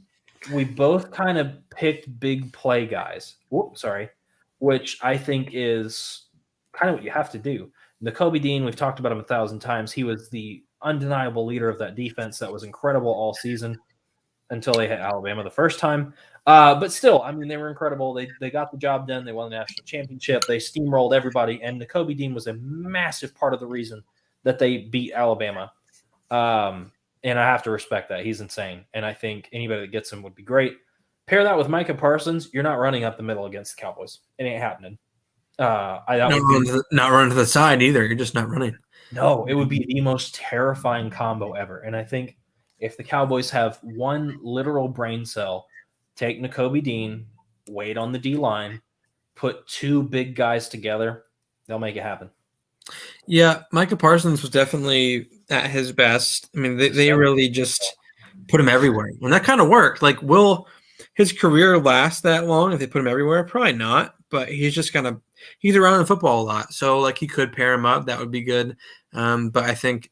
Speaker 1: we both kind of picked big play guys. Which I think is kind of what you have to do. Nakobe Dean, we've talked about him 1,000 times. He was the undeniable leader of that defense that was incredible all season until they hit Alabama the first time. But still, I mean, they were incredible. They got the job done. They won the national championship. They steamrolled everybody, and Nakobe Dean was a massive part of the reason that they beat Alabama. And I have to respect that. He's insane, and I think anybody that gets him would be great. Pair that with Micah Parsons, you're not running up the middle against the Cowboys. It ain't happening.
Speaker 2: Not running to the side either. You're just not running.
Speaker 1: No, it would be the most terrifying combo ever. And I think if the Cowboys have one literal brain cell, take Nakobe Dean, wait on the D-line, put two big guys together, they'll make it happen.
Speaker 2: Yeah, Micah Parsons was definitely at his best. I mean, they really just put him everywhere. And that kind of worked. Like, will his career last that long if they put him everywhere? Probably not. But he's just kind of – he's around the football a lot. So, like, he could pair him up. That would be good. But I think,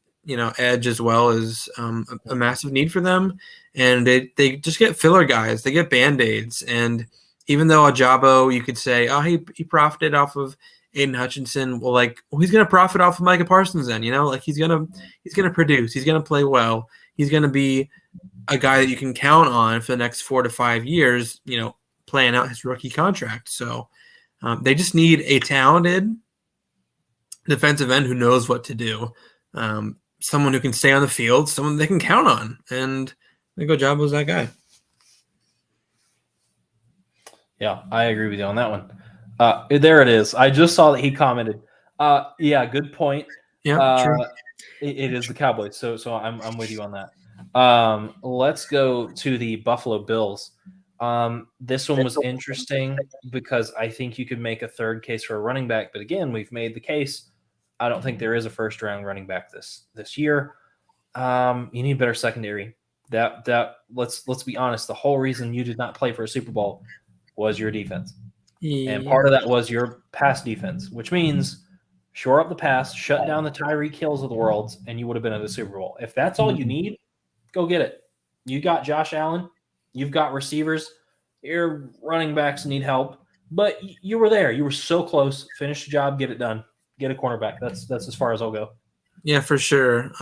Speaker 2: edge as well is a massive need for them. And they just get filler guys. They get Band-Aids. And even though Ajabo, you could say, oh, he profited off of Aiden Hutchinson. Well, he's going to profit off of Micah Parsons then, Like, he's going to produce. He's going to play well. He's going to be a guy that you can count on for the next 4 to 5 years, playing out his rookie contract. So they just need a talented defensive end who knows what to do. Someone who can stay on the field, someone they can count on. And I think Ojabo's that guy.
Speaker 1: Yeah, I agree with you on that one. There it is. I just saw that he commented. Yeah, good point.
Speaker 2: Yeah, true.
Speaker 1: It is the Cowboys, so I'm with you on that. Let's go to the Buffalo Bills. This one was interesting because I think you could make a third case for a running back, but again, we've made the case. I don't think there is a first-round running back this year. You need better secondary. That let's be honest. The whole reason you did not play for a Super Bowl was your defense, and part of that was your pass defense, which means shore up the pass, shut down the Tyreek Hills of the world, and you would have been at the Super Bowl. If that's all you need, go get it. You got Josh Allen. You've got receivers. Your running backs need help, but you were there. You were so close. Finish the job, get it done. Get a cornerback. That's as far as I'll go.
Speaker 2: Yeah, for sure.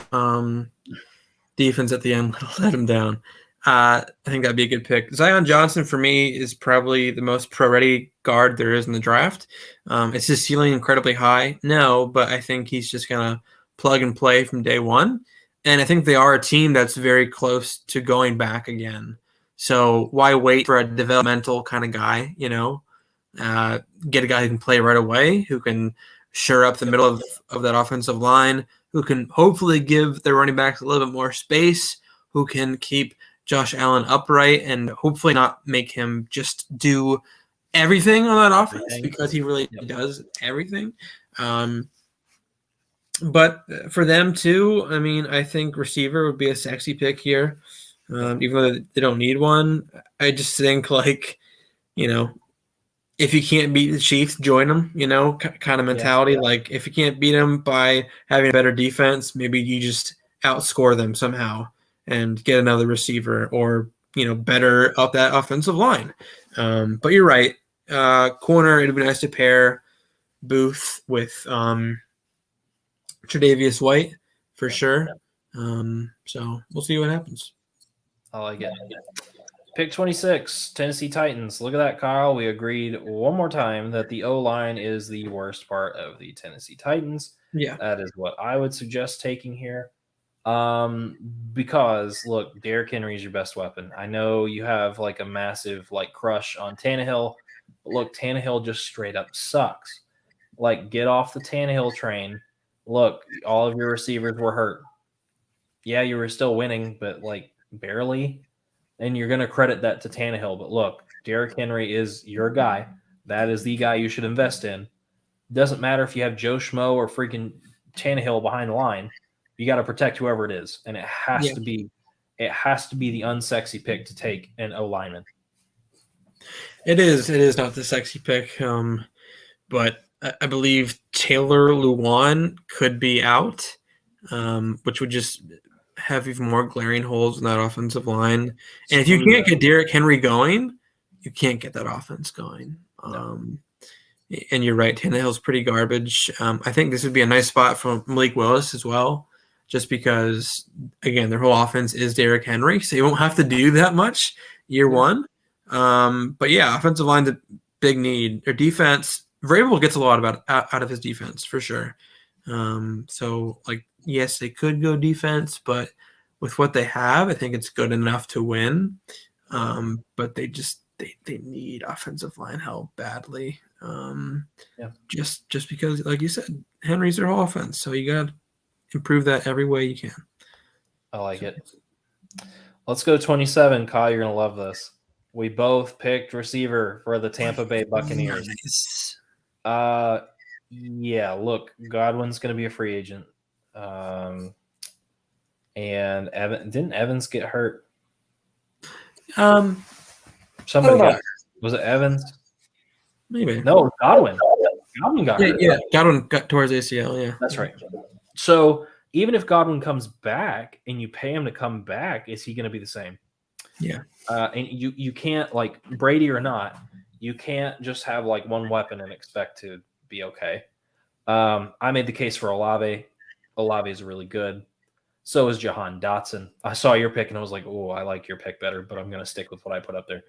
Speaker 2: Defense at the end let him down. I think that'd be a good pick. Zion Johnson for me is probably the most pro-ready guard there is in the draft. Is his ceiling incredibly high? No, but I think he's just gonna plug and play from day one. And I think they are a team that's very close to going back again. So why wait for a developmental kind of guy? Get a guy who can play right away, who can shore up the middle of that offensive line, who can hopefully give their running backs a little bit more space, who can keep Josh Allen upright and hopefully not make him just do everything on that offense, because he really does everything. But for them too, I mean, I think receiver would be a sexy pick here, even though they don't need one. I just think, like, if you can't beat the Chiefs, join them, kind of mentality. Yeah. Like, if you can't beat them by having a better defense, maybe you just outscore them somehow and get another receiver, or, better up that offensive line. But you're right. Corner, it'd be nice to pair Booth with Tre'Davious White for sure. So we'll see what happens.
Speaker 1: I like it. Pick 26, Tennessee Titans. Look at that, Kyle. We agreed one more time that the O-line is the worst part of the Tennessee Titans.
Speaker 2: Yeah.
Speaker 1: That is what I would suggest taking here. Because, look, Derrick Henry is your best weapon. I know you have, like, a massive, like, crush on Tannehill. But, look, Tannehill just straight up sucks. Like, get off the Tannehill train. Look, all of your receivers were hurt. Yeah, you were still winning, but, like, barely. And you're going to credit that to Tannehill. But look, Derrick Henry is your guy. That is the guy you should invest in. Doesn't matter if you have Joe Schmo or freaking Tannehill behind the line. You got to protect whoever it is. And it has to be the unsexy pick to take an O-lineman.
Speaker 2: It is not the sexy pick. But I believe Taylor Lewan could be out, which would just have even more glaring holes in that offensive line. And if you can't get Derrick Henry going, you can't get that offense going. And you're right, Tannehill's pretty garbage. I think this would be a nice spot for Malik Willis as well, just because, again, their whole offense is Derrick Henry, so you won't have to do that much year one. But yeah, offensive line's a big need. Their defense, Vrabel gets a lot out of his defense for sure. So, like, yes, they could go defense, but with what they have, I think it's good enough to win. But they need offensive line help badly. Just because, like you said, Henry's their whole offense, so you got to improve that every way you can.
Speaker 1: I like it. Let's go 27, Kyle. You're going to love this. We both picked receiver for the Tampa Bay Buccaneers.
Speaker 2: Nice.
Speaker 1: Yeah, look, Godwin's going to be a free agent. And didn't Evans get hurt? Somebody got hurt. Was it Evans?
Speaker 2: Maybe.
Speaker 1: No, Godwin. Godwin got hurt.
Speaker 2: Yeah, Godwin got towards ACL, yeah.
Speaker 1: That's right. So even if Godwin comes back and you pay him to come back, is he going to be the same?
Speaker 2: Yeah.
Speaker 1: And you can't, like, Brady or not, you can't just have, like, one weapon and expect to be okay. I made the case for Olave. Olave is really good. So is Jahan Dotson. I saw your pick and I was like, oh, I like your pick better, but I'm going to stick with what I put up there.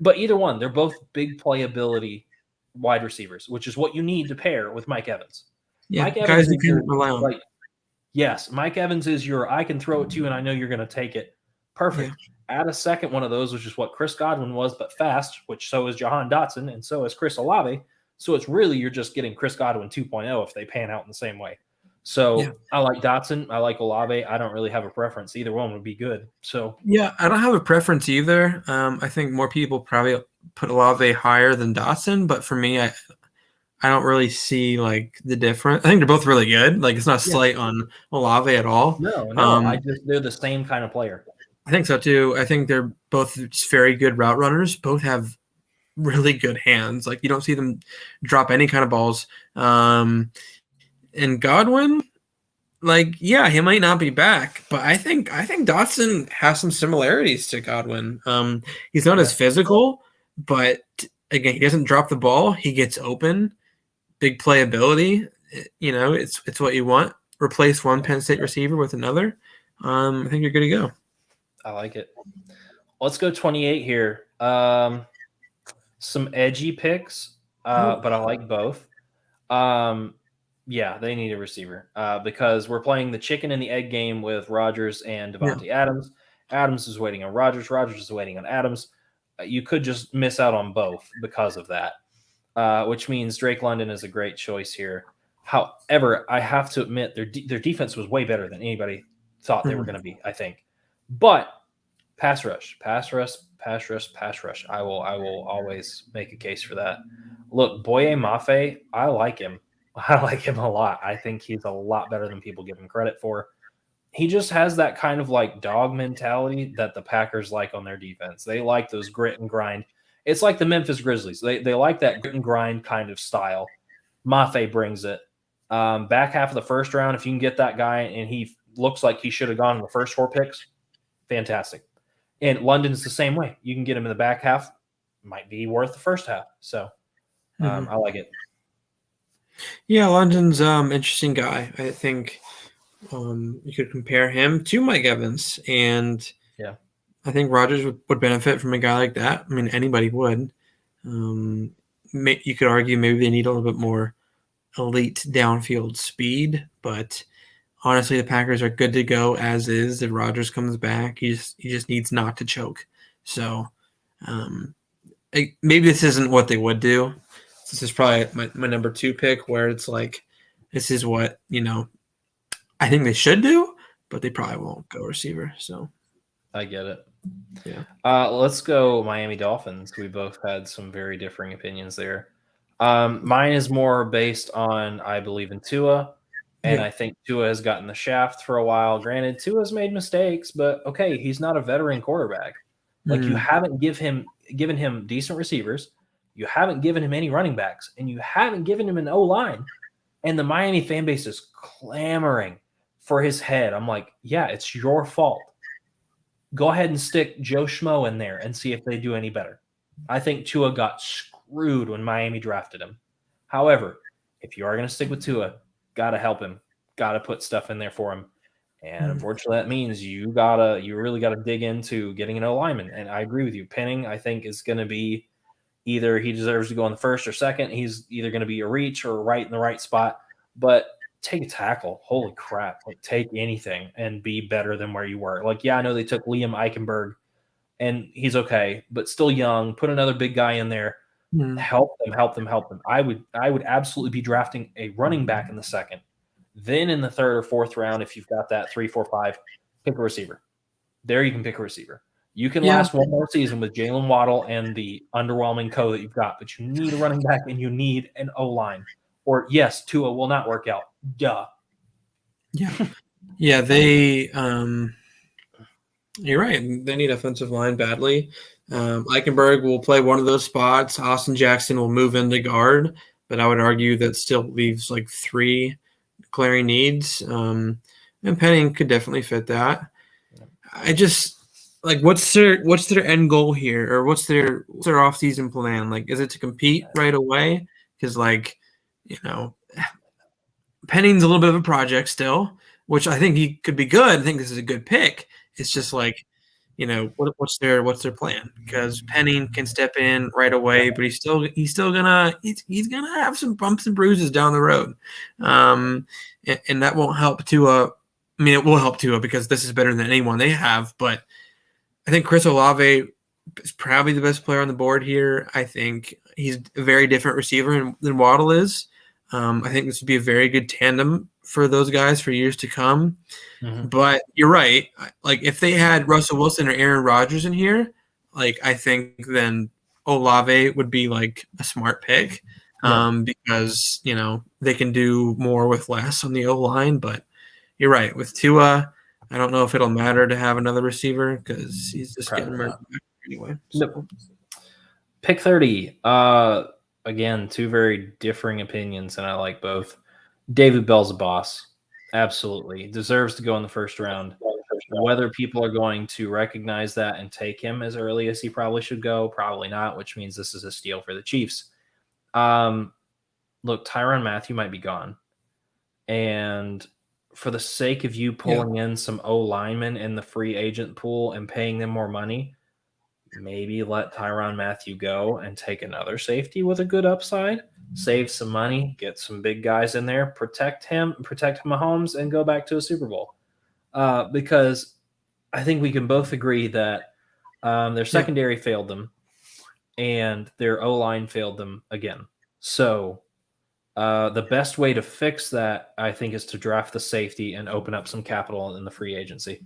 Speaker 1: But either one, they're both big playability wide receivers, which is what you need to pair with Mike Evans.
Speaker 2: Yeah,
Speaker 1: Mike
Speaker 2: guys
Speaker 1: Evans
Speaker 2: you can rely on.
Speaker 1: Like, yes, Mike Evans is your I can throw it to you and I know you're going to take it. Perfect. Yeah. Add a second one of those, which is what Chris Godwin was, but fast, which so is Jahan Dotson, and so is Chris Olave. So it's really you're just getting Chris Godwin 2.0 if they pan out in the same way. So I like Dotson. I like Olave. I don't really have a preference. Either one would be good. So
Speaker 2: yeah, I don't have a preference either. I think more people probably put Olave higher than Dotson, but for me, I don't really see, like, the difference. I think they're both really good. Like, it's not a slight on Olave at all.
Speaker 1: No. They're the same kind of player.
Speaker 2: I think so too. I think they're both very good route runners. Both have really good hands. Like, you don't see them drop any kind of balls. And Godwin, like, yeah, he might not be back, but I think Dotson has some similarities to Godwin. He's not as physical, but again, he doesn't drop the ball. He gets open, big playability. It's what you want. replace one Penn State receiver with another, I think you're good to go.
Speaker 1: I like it. Let's go 28 here. Some edgy picks, but I like both. Yeah, they need a receiver because we're playing the chicken and the egg game with Rodgers and Devontae Adams. Adams is waiting on Rodgers. Rodgers is waiting on Adams. You could just miss out on both because of that, which means Drake London is a great choice here. However, I have to admit their defense was way better than anybody thought they were going to be, I think. But pass rush. I will always make a case for that. Look, Boye Mafe, I like him. I like him a lot. I think he's a lot better than people give him credit for. He just has that kind of like dog mentality that the Packers like on their defense. They like those grit and grind. It's like the Memphis Grizzlies. They like that grit and grind kind of style. Mafe brings it. Back half of the first round, if you can get that guy and he looks like he should have gone in the first 4 picks, fantastic. And London's the same way. You can get him in the back half, might be worth the first half. So I like it.
Speaker 2: Yeah, London's interesting guy. I think you could compare him to Mike Evans, and
Speaker 1: yeah,
Speaker 2: I think Rodgers would benefit from a guy like that. I mean, anybody would. You could argue maybe they need a little bit more elite downfield speed, but honestly, the Packers are good to go as is. If Rodgers comes back, he just needs not to choke. So maybe this isn't what they would do. This is probably my number 2 pick, where it's like this is what I think they should do, but they probably won't go receiver. So
Speaker 1: I get it.
Speaker 2: Yeah.
Speaker 1: Let's go Miami Dolphins. We both had some very differing opinions there. Mine is more based on I believe in Tua, and I think Tua has gotten the shaft for a while. Granted, Tua's made mistakes, but okay, he's not a veteran quarterback. Like you haven't given him decent receivers, you haven't given him any running backs, and you haven't given him an O-line. And the Miami fan base is clamoring for his head. I'm like, yeah, it's your fault. Go ahead and stick Joe Schmo in there and see if they do any better. I think Tua got screwed when Miami drafted him. However, if you are going to stick with Tua, got to help him, got to put stuff in there for him. And unfortunately, that means you really got to dig into getting an O-lineman. And I agree with you. Penning, I think, is going to be either he deserves to go in the first or second. He's either going to be a reach or right in the right spot. But take a tackle. Holy crap. Like, take anything and be better than where you were. Like, yeah, I know they took Liam Eichenberg, and he's okay, but still young. Put another big guy in there. Help them. I would absolutely be drafting a running back in the second. Then in the 3rd or 4th round, if you've got that 3, 4, 5, pick a receiver. There you can pick a receiver. You can last one more season with Jalen Waddle and the underwhelming that you've got, but you need a running back and you need an O-line. Or yes, Tua will not work out. Duh.
Speaker 2: Yeah, they you're right. They need offensive line badly. Eichenberg will play one of those spots. Austin Jackson will move into guard, but I would argue that still leaves like 3 glaring needs. And Penning could definitely fit that. I just like what's their end goal here, or what's their off-season plan? Like, is it to compete right away? Because Penning's a little bit of a project still, which I think he could be good. I think this is a good pick. It's just like, what's their plan? Because Penning can step in right away, but he's gonna have some bumps and bruises down the road, and that won't help Tua. I mean, it will help Tua because this is better than anyone they have. But I think Chris Olave is probably the best player on the board here. I think he's a very different receiver than Waddle is. I think this would be a very good tandem for those guys for years to come. But you're right. Like, if they had Russell Wilson or Aaron Rodgers in here, like, I think then Olave would be like a smart pick because, they can do more with less on the O-line. But you're right. With Tua, I don't know if it'll matter to have another receiver because he's just getting murdered anyway. So.
Speaker 1: Nope. Pick 30. Again, 2 very differing opinions, and I like both. David Bell's a boss. Absolutely. Deserves to go in the first round. Whether people are going to recognize that and take him as early as he probably should go, probably not, which means this is a steal for the Chiefs. Look, Tyrann Mathieu might be gone. And for the sake of you pulling in some O linemen in the free agent pool and paying them more money, maybe let Tyrann Mathieu go and take another safety with a good upside, save some money, get some big guys in there, protect Mahomes, and go back to a Super Bowl. Because I think we can both agree that their secondary failed them and their O-line failed them again. So the best way to fix that, I think, is to draft the safety and open up some capital in the free agency.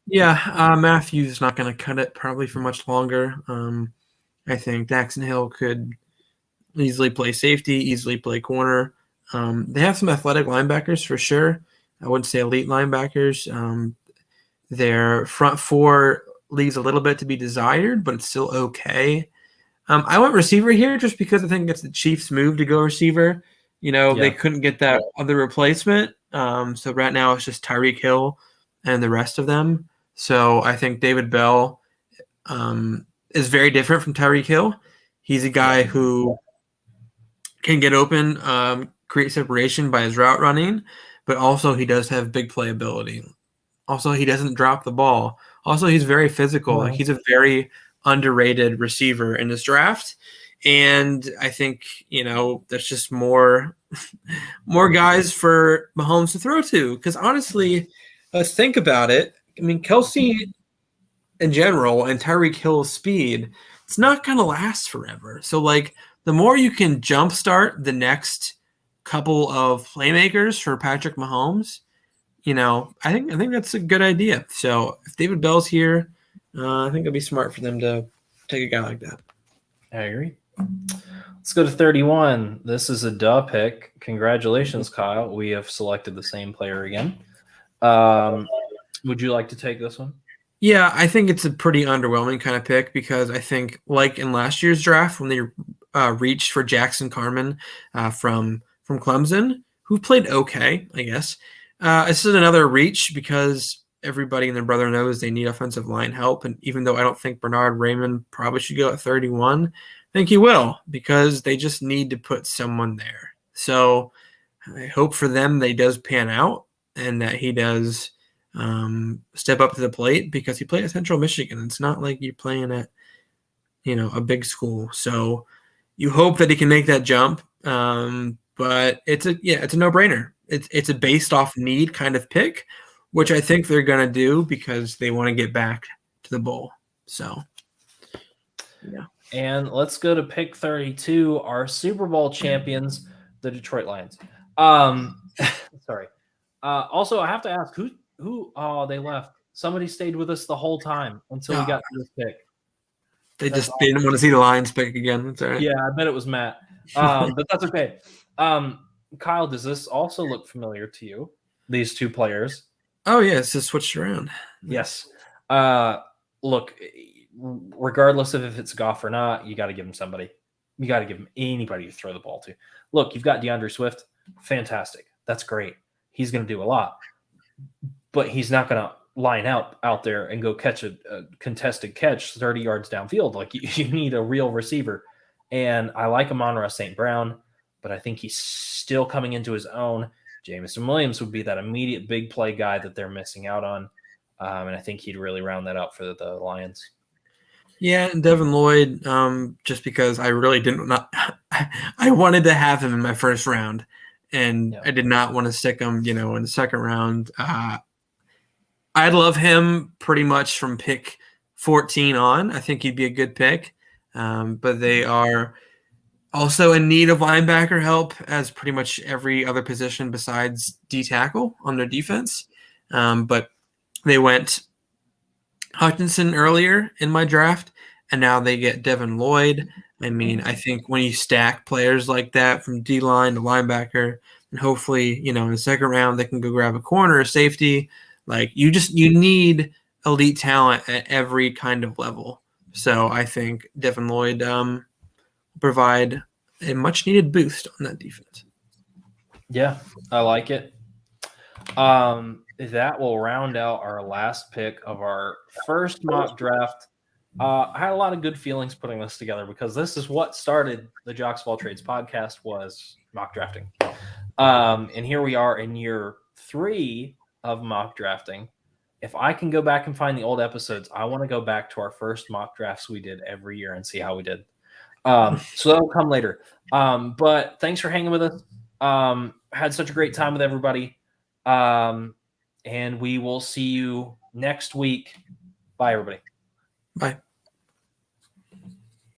Speaker 2: Yeah, Matthew's not going to cut it probably for much longer. I think Daxton Hill could easily play safety, easily play corner. They have some athletic linebackers for sure. I wouldn't say elite linebackers. Their front four leaves a little bit to be desired, but it's still okay. I went receiver here just because I think it's the Chiefs' move to go receiver. They couldn't get that other replacement. So right now it's just Tyreek Hill and the rest of them. So I think David Bell is very different from Tyreek Hill. He's a guy who can get open, create separation by his route running, but also he does have big playability. Also, he doesn't drop the ball. Also, he's very physical. Like, he's a very underrated receiver in this draft. And I think, there's just more guys for Mahomes to throw to. Because honestly, let's think about it. I mean, Kelsey in general and Tyreek Hill's speed, it's not going to last forever. So, the more you can jumpstart the next couple of playmakers for Patrick Mahomes, I think that's a good idea. So if David Bell's here, I think it'd be smart for them to take a guy like that.
Speaker 1: I agree. Let's go to 31. This is a duh pick. Congratulations, Kyle. We have selected the same player again. Would you like to take this one?
Speaker 2: Yeah, I think it's a pretty underwhelming kind of pick because I think, like in last year's draft when they reached for Jackson Carman from Clemson, who played okay, I guess. This is another reach because everybody and their brother knows they need offensive line help. And even though I don't think Bernard Raymond probably should go at 31, I think he will because they just need to put someone there. So I hope for them that he does pan out and that he does step up to the plate because he played at Central Michigan. It's not like you're playing at, a big school. So you hope that he can make that jump. But it's a no-brainer. It's a based off need kind of pick, which I think they're going to do because they want to get back to the bowl. So, yeah.
Speaker 1: And let's go to pick 32, our Super Bowl champions, the Detroit Lions. Sorry. Also, I have to ask, who they left. Somebody stayed with us the whole time until we got to this pick.
Speaker 2: They didn't want to see the Lions pick again. That's all right.
Speaker 1: Yeah, I bet it was Matt. But that's okay. Kyle, does this also look familiar to you? These two players?
Speaker 2: Oh, yeah, it's just switched around.
Speaker 1: Yes. Look, regardless of if it's Goff or not, you got to give him somebody. You got to give him anybody to throw the ball to. Look, you've got DeAndre Swift. Fantastic. That's great. He's going to do a lot. But he's not going to line out there and go catch a contested catch 30 yards downfield. Like, you need a real receiver. And I like Amon-Ra St. Brown, but I think he's still coming into his own. Jameson Williams would be that immediate big play guy that they're missing out on. And I think he'd really round that out for the Lions.
Speaker 2: Yeah, and Devin Lloyd, just because I really I wanted to have him in my first round, and I did not want to stick him, in the second round. I love him pretty much from pick 14 on. I think he'd be a good pick, but they are also in need of linebacker help as pretty much every other position besides D tackle on their defense. But they went Hutchinson earlier in my draft, and now they get Devin Lloyd. I mean, I think when you stack players like that from D-line to linebacker, and hopefully, in the second round they can go grab a corner or safety. Like, you need elite talent at every kind of level. So I think Devin Lloyd provide a much-needed boost on that defense.
Speaker 1: Yeah, I like it. That will round out our last pick of our first mock draft. I had a lot of good feelings putting this together because this is what started the Jocks of All Trades podcast, was mock drafting. And here we are in year 3 of mock drafting. If I can go back and find the old episodes, I want to go back to our first mock drafts we did every year and see how we did. So that'll come later. But thanks for hanging with us. Had such a great time with everybody. And we will see you next week. Bye, everybody.
Speaker 2: Bye.